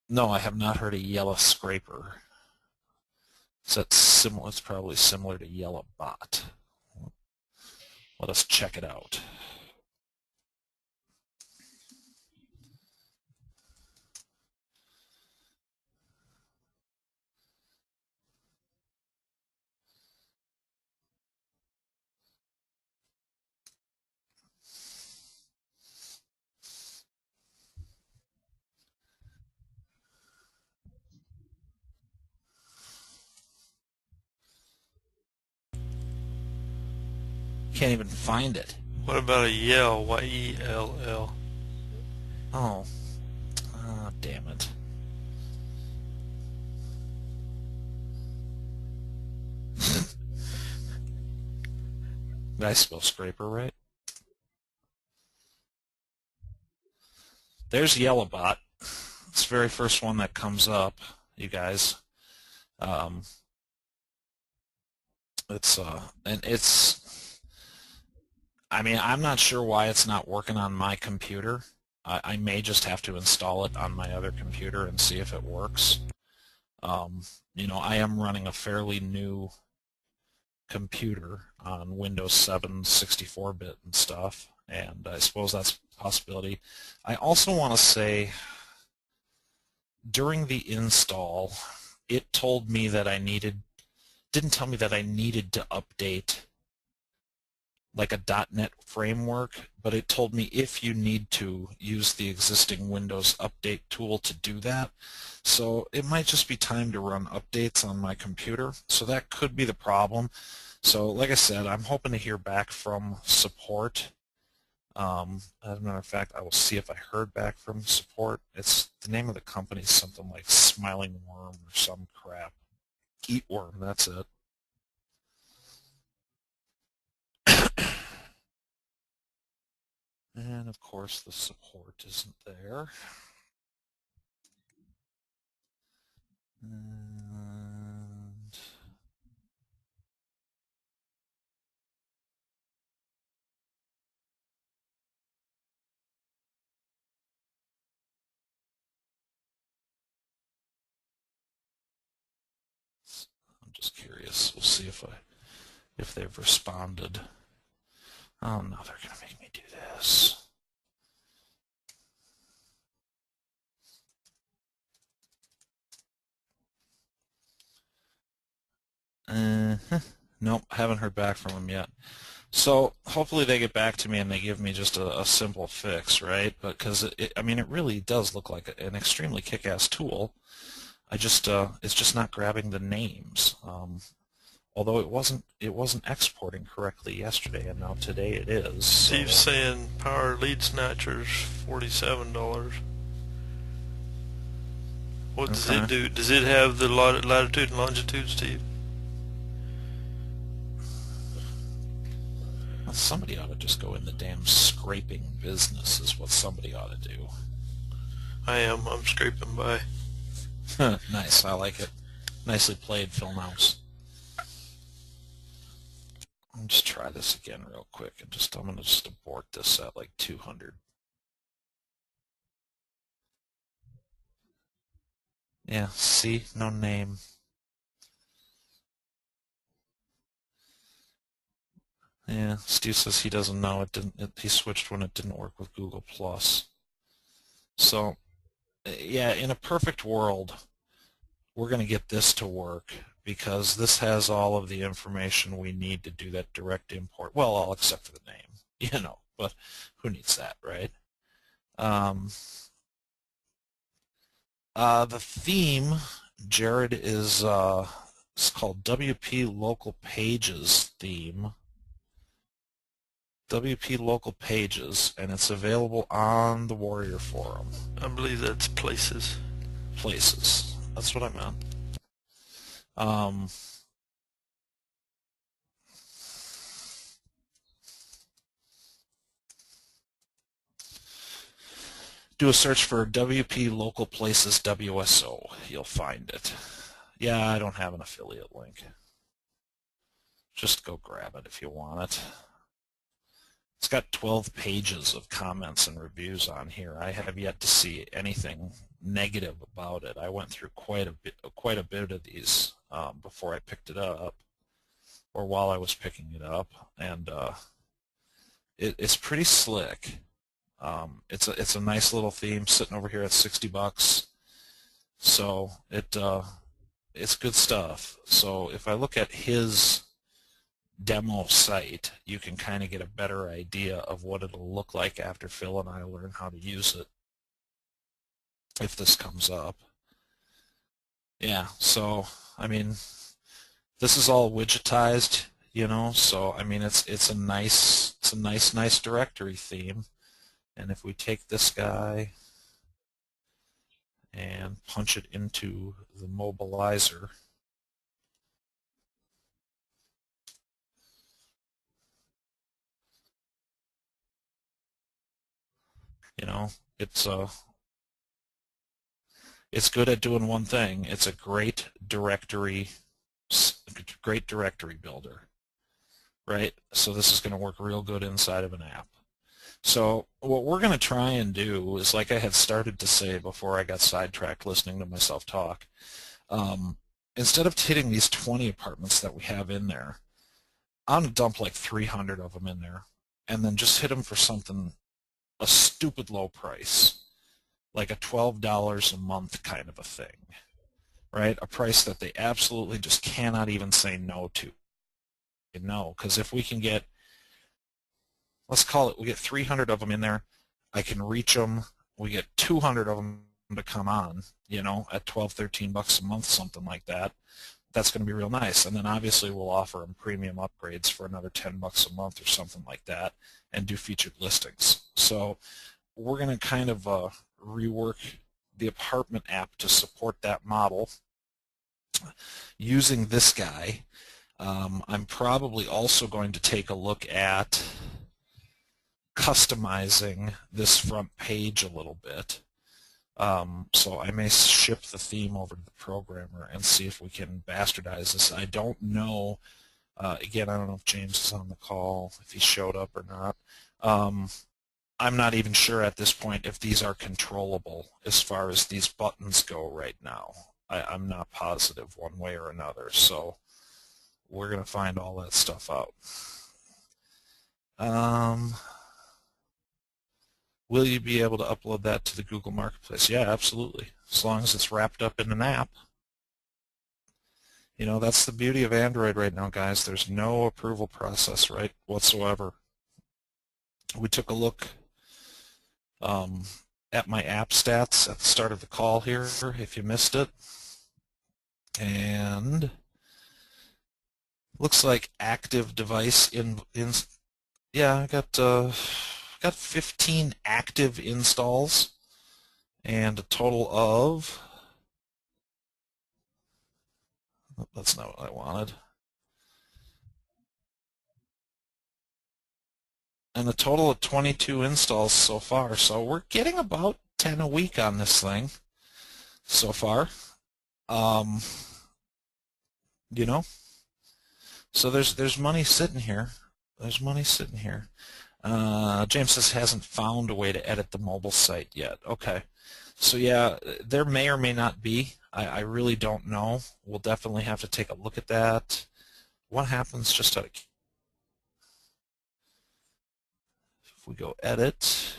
Speaker 1: No, I have not heard a Yellow scraper. So that's similar. It's probably similar to Yellowbot. Let us check it out. Can't even find it.
Speaker 2: What about a Yell? Y-E-L-L.
Speaker 1: Oh, damn it. Did I spell scraper right? There's Yellowbot. It's the very first one that comes up, you guys. I mean, I'm not sure why it's not working on my computer. I may just have to install it on my other computer and see if it works. You know, I am running a fairly new computer on Windows 7 64-bit and stuff, and I suppose that's a possibility. I also want to say, during the install, it told me that didn't tell me that I needed to update like a .NET framework, but it told me if you need to use the existing Windows Update tool to do that. So it might just be time to run updates on my computer. So that could be the problem. So like I said, I'm hoping to hear back from support. As a matter of fact, I will see if I heard back from support. It's the name of the company is something like Smiling Worm or some crap. Eat Worm, that's it. And of course the support isn't there. And I'm just curious. We'll see if they've responded. Oh no, they're gonna make me do this. Nope, haven't heard back from them yet. So hopefully they get back to me and they give me just a simple fix, right? But because I mean, it really does look like an extremely kick-ass tool. It's just not grabbing the names. Although it wasn't exporting correctly yesterday, and now today it is.
Speaker 2: Steve's saying Power Lead Snatcher's $47. What does it do? Does it have the latitude and longitude, Steve?
Speaker 1: Well, somebody ought to just go in the damn scraping business is what somebody ought to do.
Speaker 2: I'm scraping by.
Speaker 1: Nice, I like it. Nicely played, Phil Mouse. I'll just try this again real quick. I'm gonna just abort this at like 200. Yeah, see, no name. Yeah, Steve says he doesn't know. He switched when it didn't work with Google+. So, yeah, in a perfect world, we're going to get this to work because this has all of the information we need to do that direct import. Well, all except for the name, but who needs that, right? The theme, Jared, is it's called WP Local Pages theme. WP Local Pages, and it's available on the Warrior Forum.
Speaker 2: I believe that's Places.
Speaker 1: Places. That's what I meant. Do a search for WP Local Places WSO. You'll find it. Yeah, I don't have an affiliate link. Just go grab it if you want it. It's got 12 pages of comments and reviews on here. I have yet to see anything negative about it. I went through quite a bit of these before I picked it up, or while I was picking it up, and it's pretty slick. It's a nice little theme sitting over here at $60. So it's good stuff. So if I look at his demo site, you can kind of get a better idea of what it'll look like after Phil and I learn how to use it, if this comes up. Yeah, so I mean, this is all widgetized, so I mean it's a nice directory theme. And if we take this guy and punch it into the mobilizer, it's good at doing one thing. It's a great directory builder, right? So this is going to work real good inside of an app. So what we're going to try and do is, like I had started to say before I got sidetracked listening to myself talk, instead of hitting these 20 apartments that we have in there, I'm going to dump like 300 of them in there and then just hit them for a stupid low price, like a $12 a month kind of a thing, right? A price that they absolutely just cannot even say no to. No, because if we can get let's call it, we get 300 of them in there. I can reach them. We get 200 of them to come on, you know, at 12, 13 bucks a month, something like that. That's going to be real nice. And then obviously we'll offer them premium upgrades for another 10 bucks a month or something like that, and do featured listings. So we're going to kind of rework the apartment app to support that model using this guy. I'm probably also going to take a look at customizing this front page a little bit. So I may ship the theme over to the programmer and see if we can bastardize this. I don't know. Again, I don't know if James is on the call, if he showed up or not. I'm not even sure at this point if these are controllable as far as these buttons go right now. I'm not positive one way or another, so we're going to find all that stuff out. Will you be able to upload that to the Google Marketplace? Yeah, absolutely, as long as it's wrapped up in an app. You know, that's the beauty of Android right now, guys. There's no approval process, right, whatsoever. We took a look at my app stats at the start of the call here, if you missed it. And looks like active device yeah, I got 15 active installs and a total of, oh, that's not what I wanted, and a total of 22 installs so far. So we're getting about 10 a week on this thing so far. You know, so there's money sitting here. There's money sitting here. James says hasn't found a way to edit the mobile site yet. Okay, so yeah, there may or may not be. I really don't know. We'll definitely have to take a look at that. What happens just out of, if we go edit,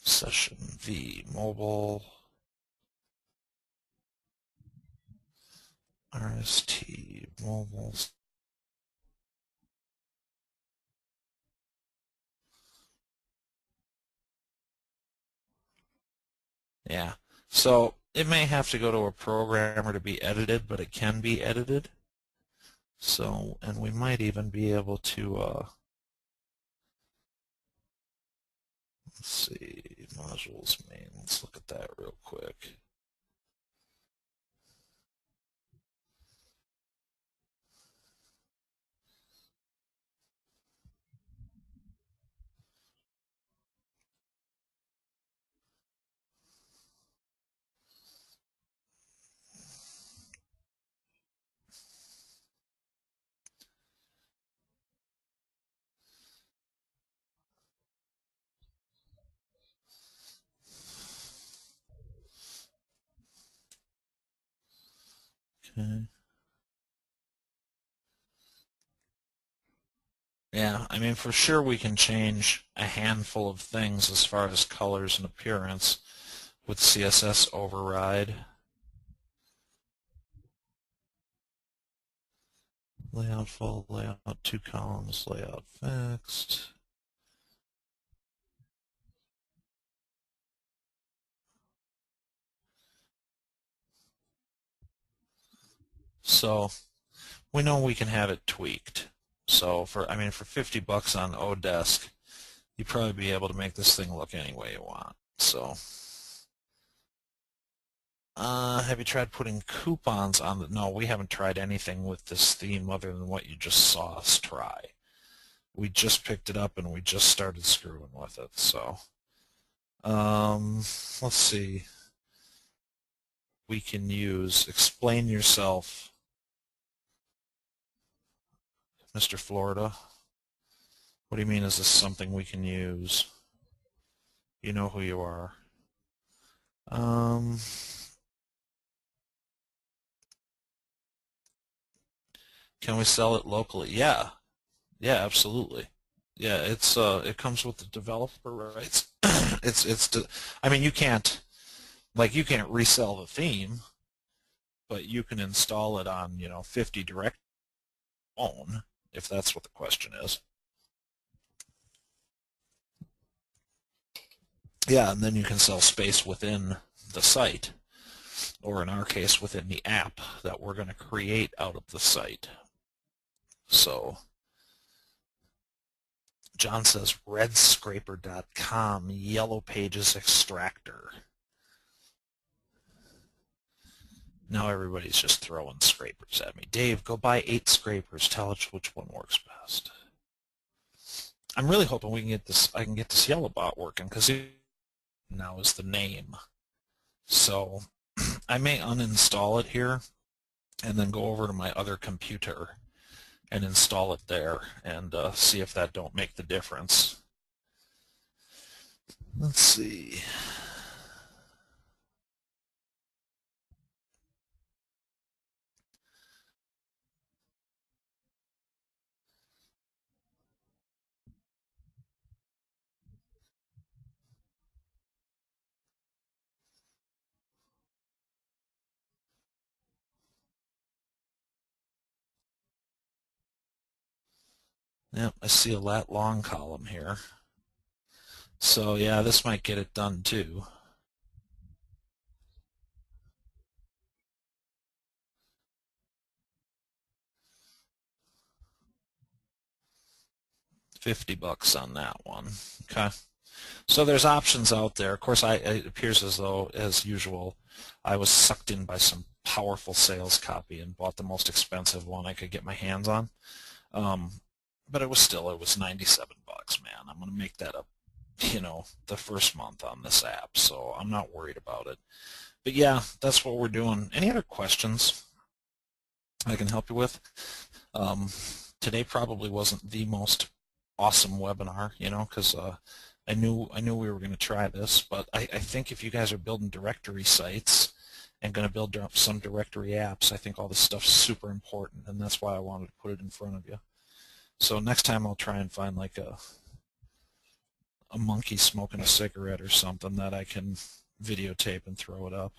Speaker 1: session V, mobile, RST, mobile. Yeah, so it may have to go to a programmer to be edited, but it can be edited. So, and we might even be able to, let's see, modules main, let's look at that real quick. Okay. Yeah, I mean, for sure we can change a handful of things as far as colors and appearance with CSS override. Layout full, layout 2 columns, layout fixed. So we know we can have it tweaked. So for, I mean, for 50 bucks on Odesk, you'd probably be able to make this thing look any way you want. So Have you tried putting coupons on the... No, we haven't tried anything with this theme other than what you just saw us try. We just picked it up and we just started screwing with it, so... let's see. We can use explain yourself, Mr. Florida. What do you mean, is this something we can use? You know who you are. Can we sell it locally? Yeah. Yeah, absolutely. Yeah, it comes with the developer rights. I mean, you can't resell the theme, but you can install it on, 50 direct phone, if that's what the question is. Yeah, and then you can sell space within the site, or in our case, within the app that we're going to create out of the site. So, John says redscraper.com, Yellow Pages extractor. Now everybody's just throwing scrapers at me. Dave, go buy 8 scrapers. Tell us which one works best. I'm really hoping we can get this. I can get this YellowBot working, because now is the name. So I may uninstall it here and then go over to my other computer and install it there and see if that don't make the difference. Let's see. Yep, I see a lat long column here. So yeah, this might get it done too. $50 on that one. Okay. So there's options out there. Of course, it appears as though, as usual, I was sucked in by some powerful sales copy and bought the most expensive one I could get my hands on. But it was 97 bucks, man. I'm going to make that up, the first month on this app, so I'm not worried about it. But yeah, that's what we're doing. Any other questions I can help you with? Today probably wasn't the most awesome webinar, because I knew we were going to try this, but I think if you guys are building directory sites and going to build up some directory apps, I think all this stuff's super important, and that's why I wanted to put it in front of you. So next time I'll try and find like a monkey smoking a cigarette or something that I can videotape and throw it up.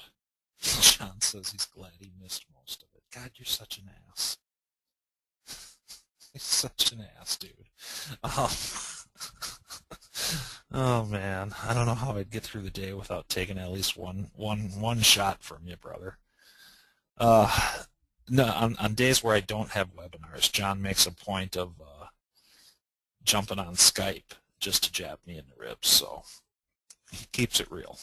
Speaker 1: John says he's glad he missed most of it. God, you're such an ass. He's such an ass, dude. Oh man, I don't know how I'd get through the day without taking at least one shot from you, brother. No, on days where I don't have webinars, John makes a point of jumping on Skype just to jab me in the ribs, so he keeps it real.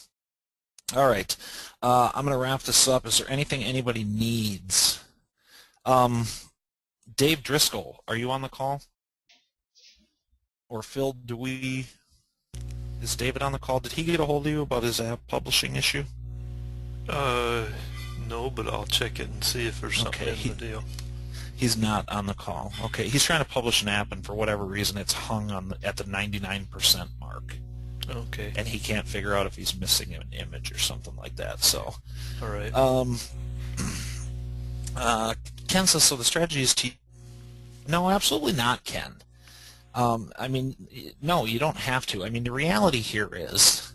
Speaker 1: All right, I'm going to wrap this up. Is there anything anybody needs? Dave Driscoll, are you on the call? Or Phil, is David on the call? Did he get a hold of you about his app publishing issue?
Speaker 2: No, but I'll check it and see if there's something in the deal.
Speaker 1: He's not on the call. Okay, he's trying to publish an app, and for whatever reason, it's hung at the 99% mark.
Speaker 2: Okay.
Speaker 1: And he can't figure out if he's missing an image or something like that. So.
Speaker 2: All right.
Speaker 1: Ken says, so the strategy is No, absolutely not, Ken. I mean, no, you don't have to. I mean, the reality here is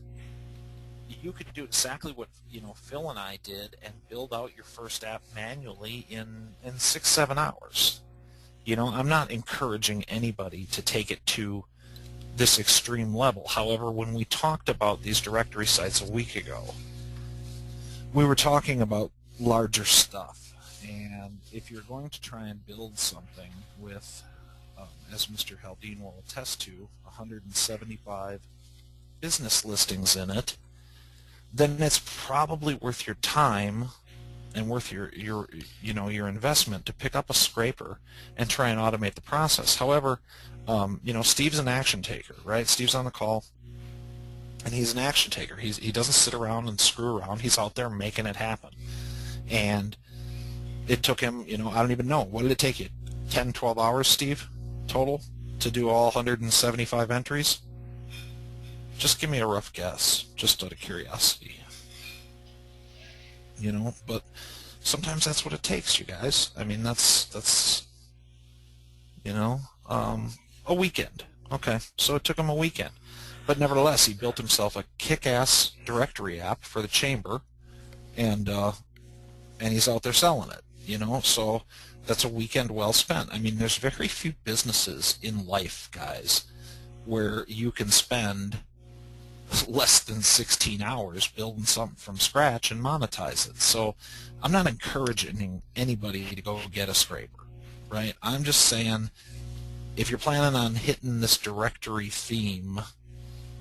Speaker 1: you could do exactly what Phil and I did and build out your first app manually in 6-7 hours. I'm not encouraging anybody to take it to this extreme level. However, when we talked about these directory sites a week ago, we were talking about larger stuff. And if you're going to try and build something with, as Mr. Haldane will attest to, 175 business listings in it, then it's probably worth your time and worth your investment to pick up a scraper and try and automate the process. However, Steve's an action taker, right? Steve's on the call, and he's an action taker. He doesn't sit around and screw around. He's out there making it happen. And it took him, I don't even know. What did it take you? 10, 12 hours, Steve, total, to do all 175 entries? Just give me a rough guess, just out of curiosity. But sometimes that's what it takes, you guys. I mean, that's a weekend. Okay, so it took him a weekend. But nevertheless, he built himself a kick-ass directory app for the chamber, and he's out there selling it, so that's a weekend well spent. I mean, there's very few businesses in life, guys, where you can spend less than 16 hours building something from scratch and monetize it. So I'm not encouraging anybody to go get a scraper, right? I'm just saying, if you're planning on hitting this directory theme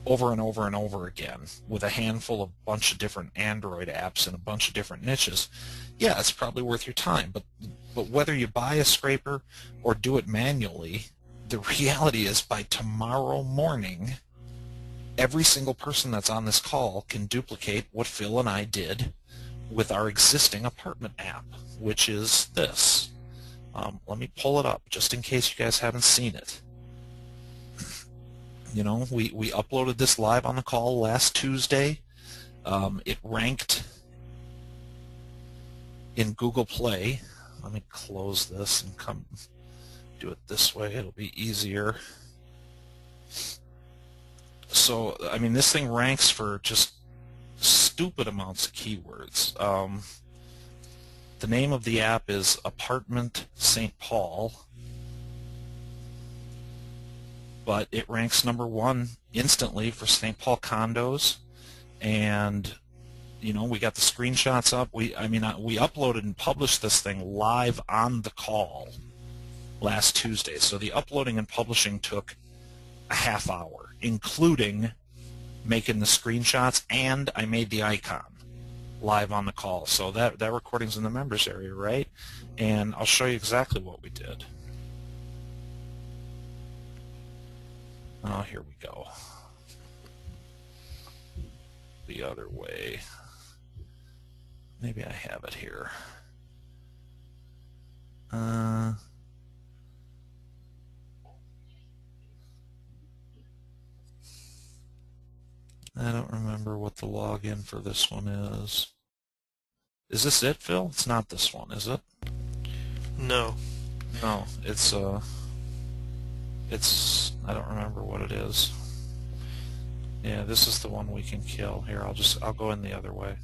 Speaker 1: over and over and over again with a handful of bunch of different Android apps and a bunch of different niches, yeah, it's probably worth your time. But whether you buy a scraper or do it manually, the reality is by tomorrow morning, every single person that's on this call can duplicate what Phil and I did with our existing apartment app, which is this. Let me pull it up just in case you guys haven't seen it. We uploaded this live on the call last Tuesday. It ranked in Google Play. Let me close this and come do it this way. It'll be easier. So, I mean, this thing ranks for just stupid amounts of keywords. The name of the app is Apartment St. Paul, but it ranks #1 instantly for St. Paul condos, and we got the screenshots up. We uploaded and published this thing live on the call last Tuesday. So the uploading and publishing took a half hour, including making the screenshots, and I made the icon live on the call. So that recording's in the members area, right? And I'll show you exactly what we did. Oh, here we go. The other way. Maybe I have it here. I don't remember what the login for this one is. Is this it, Phil? It's not this one, is it?
Speaker 2: No.
Speaker 1: No, it's I don't remember what it is. Yeah, this is the one we can kill. Here, I'll go in the other way.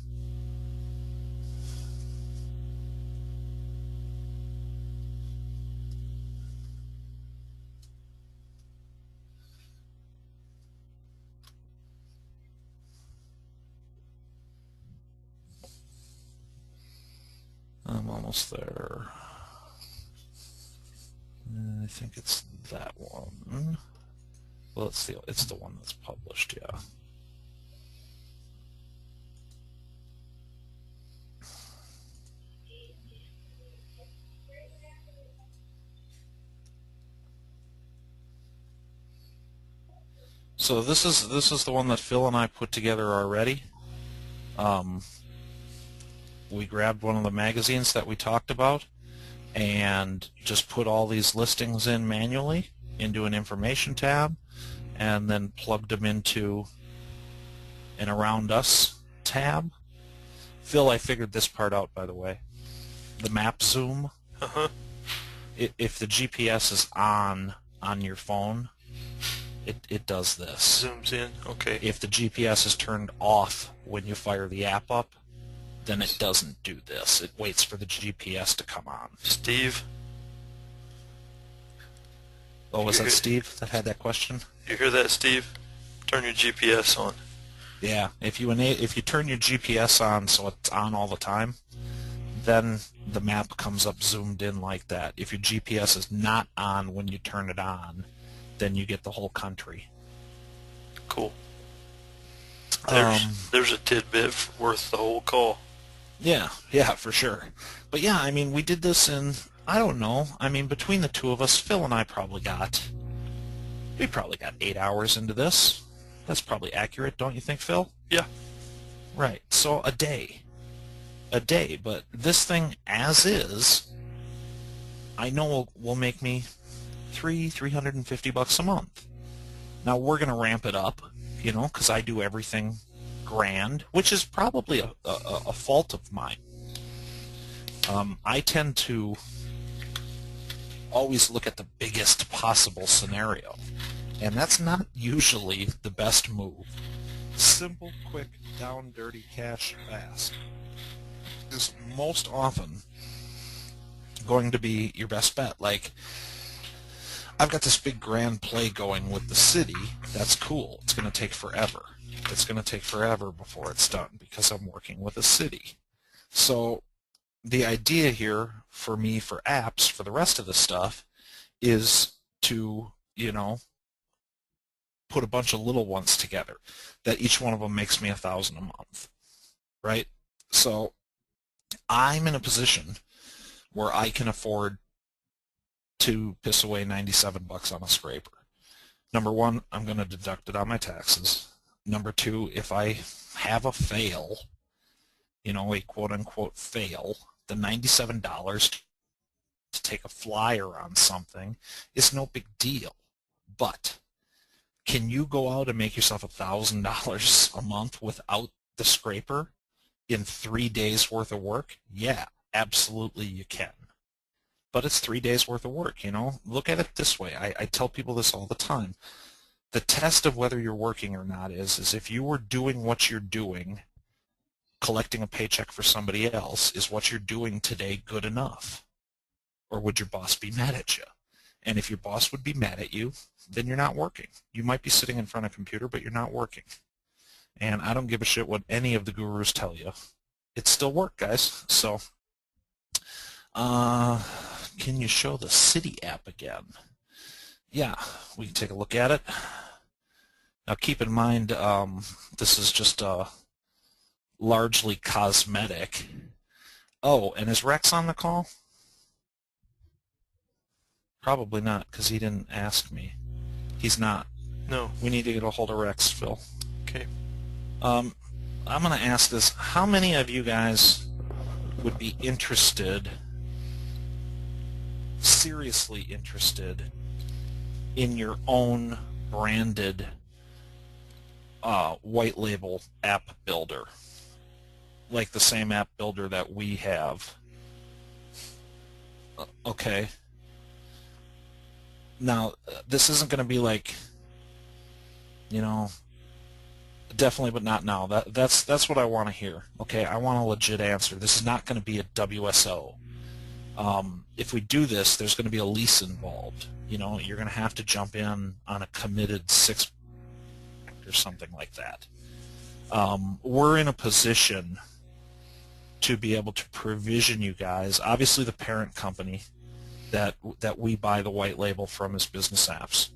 Speaker 1: I'm almost there. I think it's that one. Well, it's the one that's published, yeah. So this is the one that Phil and I put together already. We grabbed one of the magazines that we talked about and just put all these listings in manually into an information tab, and then plugged them into an Around Us tab. Phil, I figured this part out, by the way. The map zoom. If the GPS is on your phone, it does this.
Speaker 2: Zooms in, okay.
Speaker 1: If the GPS is turned off when you fire the app up, then it doesn't do this. It waits for the GPS to come on.
Speaker 2: Steve?
Speaker 1: Oh, was that Steve that had that question?
Speaker 2: You hear that, Steve? Turn your GPS on.
Speaker 1: Yeah, if you turn your GPS on so it's on all the time, then the map comes up zoomed in like that. If your GPS is not on when you turn it on, then you get the whole country.
Speaker 2: Cool. There's a tidbit worth the whole call.
Speaker 1: Yeah, for sure. But yeah, I mean, we did this in, I don't know, I mean, between the two of us, Phil and I we probably got 8 hours into this. That's probably accurate, don't you think, Phil?
Speaker 2: Yeah.
Speaker 1: Right, so a day. But this thing as is, I know will make me $350 a month. Now we're going to ramp it up, you know, because I do everything grand, which is probably a fault of mine. I tend to always look at the biggest possible scenario, and that's not usually the best move. Simple, quick, down, dirty, cash, fast is most often going to be your best bet. Like, I've got this big grand play going with the city. That's cool. It's going to take forever. It's going to take forever before it's done because I'm working with a city. So the idea here for me for apps, for the rest of the stuff, is to, you know, put a bunch of little ones together that each one of them makes me $1,000 a month, right? So I'm in a position where I can afford to piss away $97 on a scraper. Number one, I'm going to deduct it on my taxes. Number two, if I have a fail, you know, a quote-unquote fail, the $97 to take a flyer on something is no big deal. But can you go out and make yourself $1,000 a month without the scraper in 3 days worth of work? Yeah, absolutely you can. But it's 3 days worth of work, you know? Look at it this way. I tell people this all the time. The test of whether you're working or not is if you were doing what you're doing, collecting a paycheck for somebody else, is what you're doing today good enough? Or would your boss be mad at you? And if your boss would be mad at you, then you're not working. You might be sitting in front of a computer, but you're not working. And I don't give a shit what any of the gurus tell you. It's still work, guys. So, can you show the city app again? Yeah, we can take a look at it. Now keep in mind, this is just largely cosmetic. Oh, and is Rex on the call? Probably not, because he didn't ask me. He's not.
Speaker 2: No.
Speaker 1: We need to get a hold of Rex, Phil.
Speaker 2: Okay.
Speaker 1: I'm going to ask this. How many of you guys would be interested, seriously interested, in your own branded white label app builder? Like the same app builder that we have. Okay. Now, this isn't going to be like, you know, definitely but not now. That's what I want to hear. Okay, I want a legit answer. This is not going to be a WSO. If we do this, there's going to be a lease involved. You know, you're going to have to jump in on a committed 6 or something like that. We're in a position to be able to provision you guys. Obviously, the parent company that we buy the white label from is Business Apps,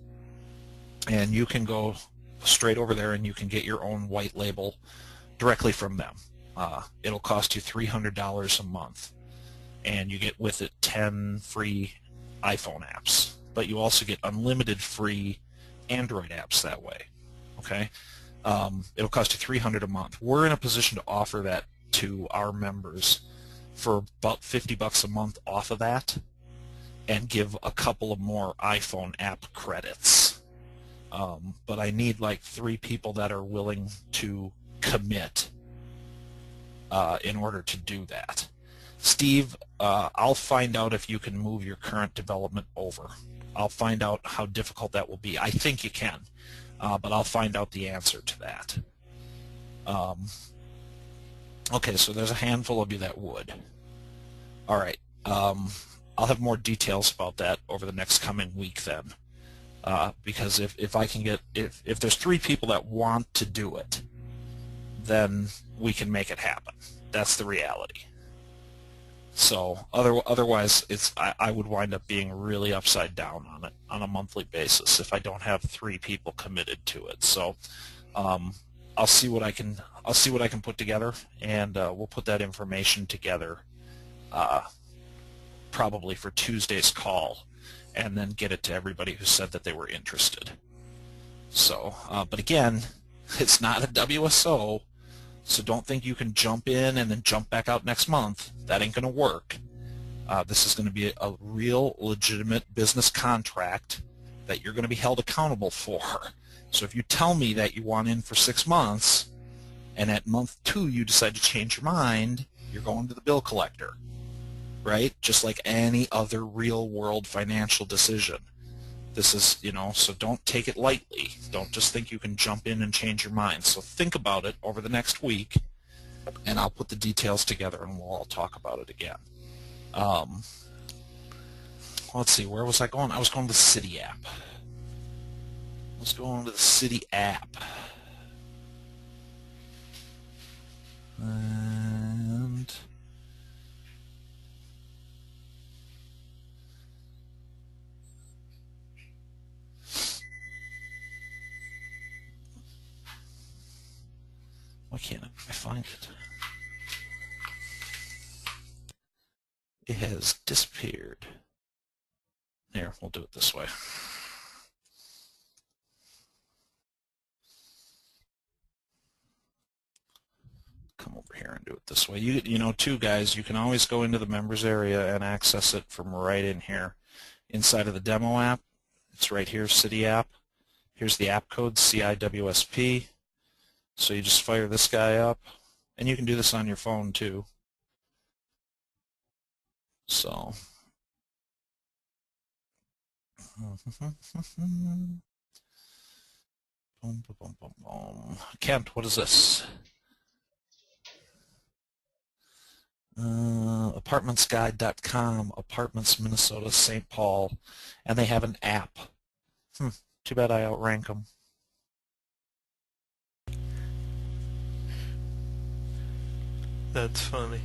Speaker 1: and you can go straight over there and you can get your own white label directly from them. It'll cost you $300 a month, and you get with it 10 free iPhone apps, but you also get unlimited free Android apps that way. Okay, it'll cost you $300 a month. We're in a position to offer that to our members for about $50 a month off of that, and give a couple of more iPhone app credits. But I need like 3 people that are willing to commit in order to do that. Steve, I'll find out if you can move your current development over. I'll find out how difficult that will be. I think you can, but I'll find out the answer to that. Okay, so there's a handful of you that would. All right. I'll have more details about that over the next coming week then, because if I can get, if there's 3 people that want to do it, then we can make it happen. That's the reality. So otherwise, I would wind up being really upside down on it on a monthly basis if I don't have 3 people committed to it. So I'll I'll see what I can put together, and we'll put that information together probably for Tuesday's call, and then get it to everybody who said that they were interested. So, but again, it's not a WSO, so don't think you can jump in and then jump back out next month. That ain't going to work. This is going to be a real legitimate business contract that you're going to be held accountable for. So if you tell me that you want in for 6 months, and at month 2 you decide to change your mind, you're going to the bill collector, right? Just like any other real-world financial decision. This is, so don't take it lightly. Don't just think you can jump in and change your mind. So think about it over the next week, and I'll put the details together, and we'll all talk about it again. Let's see, where was I going? I was going to the City app. Let's go on to the City app. And why can't I find it? It has disappeared. Here, we'll do it this way. Come over here and do it this way. You know, too, guys, you can always go into the members area and access it from right in here. Inside of the demo app, it's right here, City app. Here's the app code, CIWSP. So you just fire this guy up, and you can do this on your phone too. So boom, boom, boom, boom. Kent, what is this? Apartmentsguide.com, Apartments Minnesota, St. Paul, and they have an app. Too bad I outrank them.
Speaker 2: That's funny.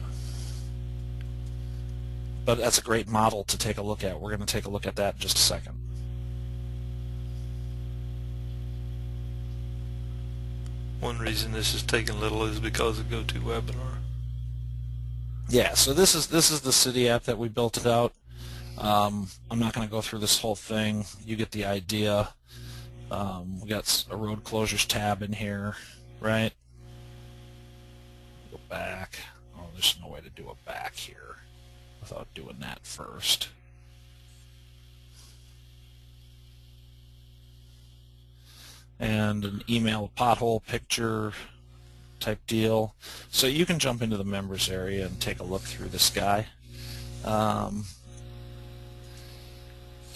Speaker 1: But that's a great model to take a look at. We're going to take a look at that in just a second.
Speaker 2: One reason this is taking little is because of GoToWebinar.
Speaker 1: Yeah, so this is the City app that we built it out. I'm not going to go through this whole thing. You get the idea. We got a road closures tab in here, right? Go back. Oh, there's no way to do a back here without doing that first. And an email pothole picture type deal. So you can jump into the members area and take a look through this guy.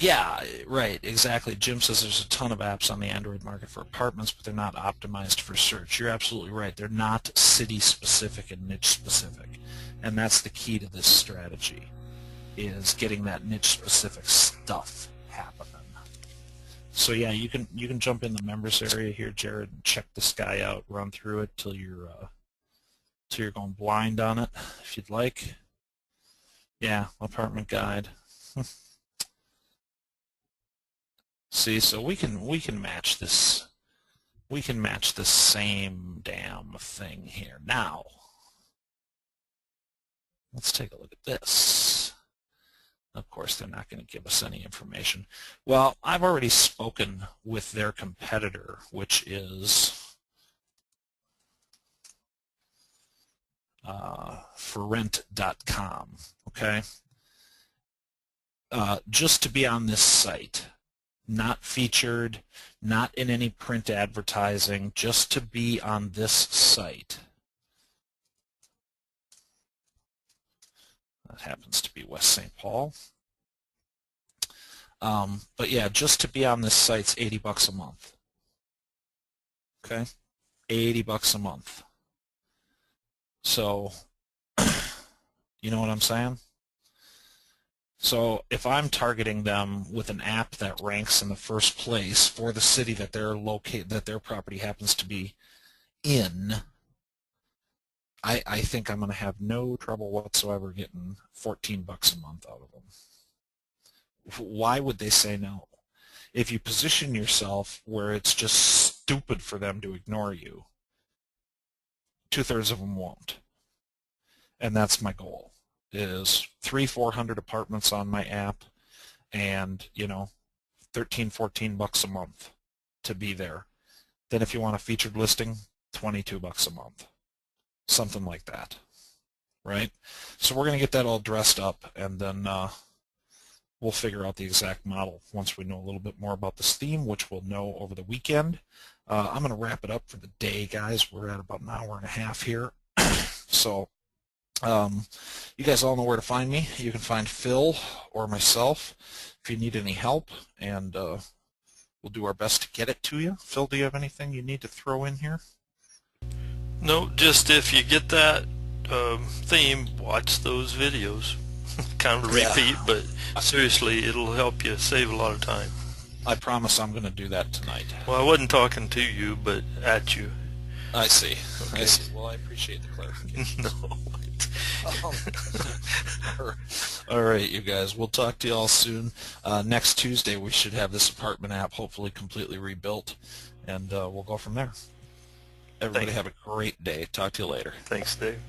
Speaker 1: Yeah, right, exactly. Jim says there's a ton of apps on the Android market for apartments, but they're not optimized for search. You're absolutely right. They're not city-specific and niche-specific. And that's the key to this strategy, is getting that niche-specific stuff happening. So yeah, you can jump in the members area here, Jared, and check this guy out, run through it till you're going blind on it, if you'd like. Yeah, apartment guide. See, so we can match this. We can match the same damn thing here. Now, let's take a look at this. Of course, they're not going to give us any information. Well, I've already spoken with their competitor, which is forrent.com. Okay, just to be on this site. Not featured, not in any print advertising, just to be on this site. That happens to be West St. Paul. But yeah, just to be on this site's $80 a month. Okay, $80 a month. So, you know what I'm saying? So if I'm targeting them with an app that ranks in the first place for the city that their property happens to be in, I think I'm going to have no trouble whatsoever getting $14 a month out of them. Why would they say no? If you position yourself where it's just stupid for them to ignore you, 2/3 of them won't. And that's my goal, is 300-400 apartments on my app, and 13-14 bucks a month to be there. Then if you want a featured listing, 22 bucks a month, something like that, right? So we're going to get that all dressed up, and then we'll figure out the exact model once we know a little bit more about this theme, which we'll know over the weekend. I'm going to wrap it up for the day, guys. We're at about an hour and a half here. So you guys all know where to find me. You can find Phil or myself if you need any help, and we'll do our best to get it to you. Phil, do you have anything you need to throw in here?
Speaker 2: No, just if you get that theme, watch those videos. Kind of a repeat, but seriously, it'll help you save a lot of time.
Speaker 1: I promise I'm going to do that tonight.
Speaker 2: Well, I wasn't talking to you, but at you.
Speaker 1: I see.
Speaker 2: Okay.
Speaker 1: I see. Well, I appreciate the clarification.
Speaker 2: No.
Speaker 1: All right, you guys. We'll talk to you all soon. Next Tuesday, we should have this apartment app hopefully completely rebuilt, and we'll go from there. Everybody have a great day. Talk to you later.
Speaker 2: Thanks, Dave.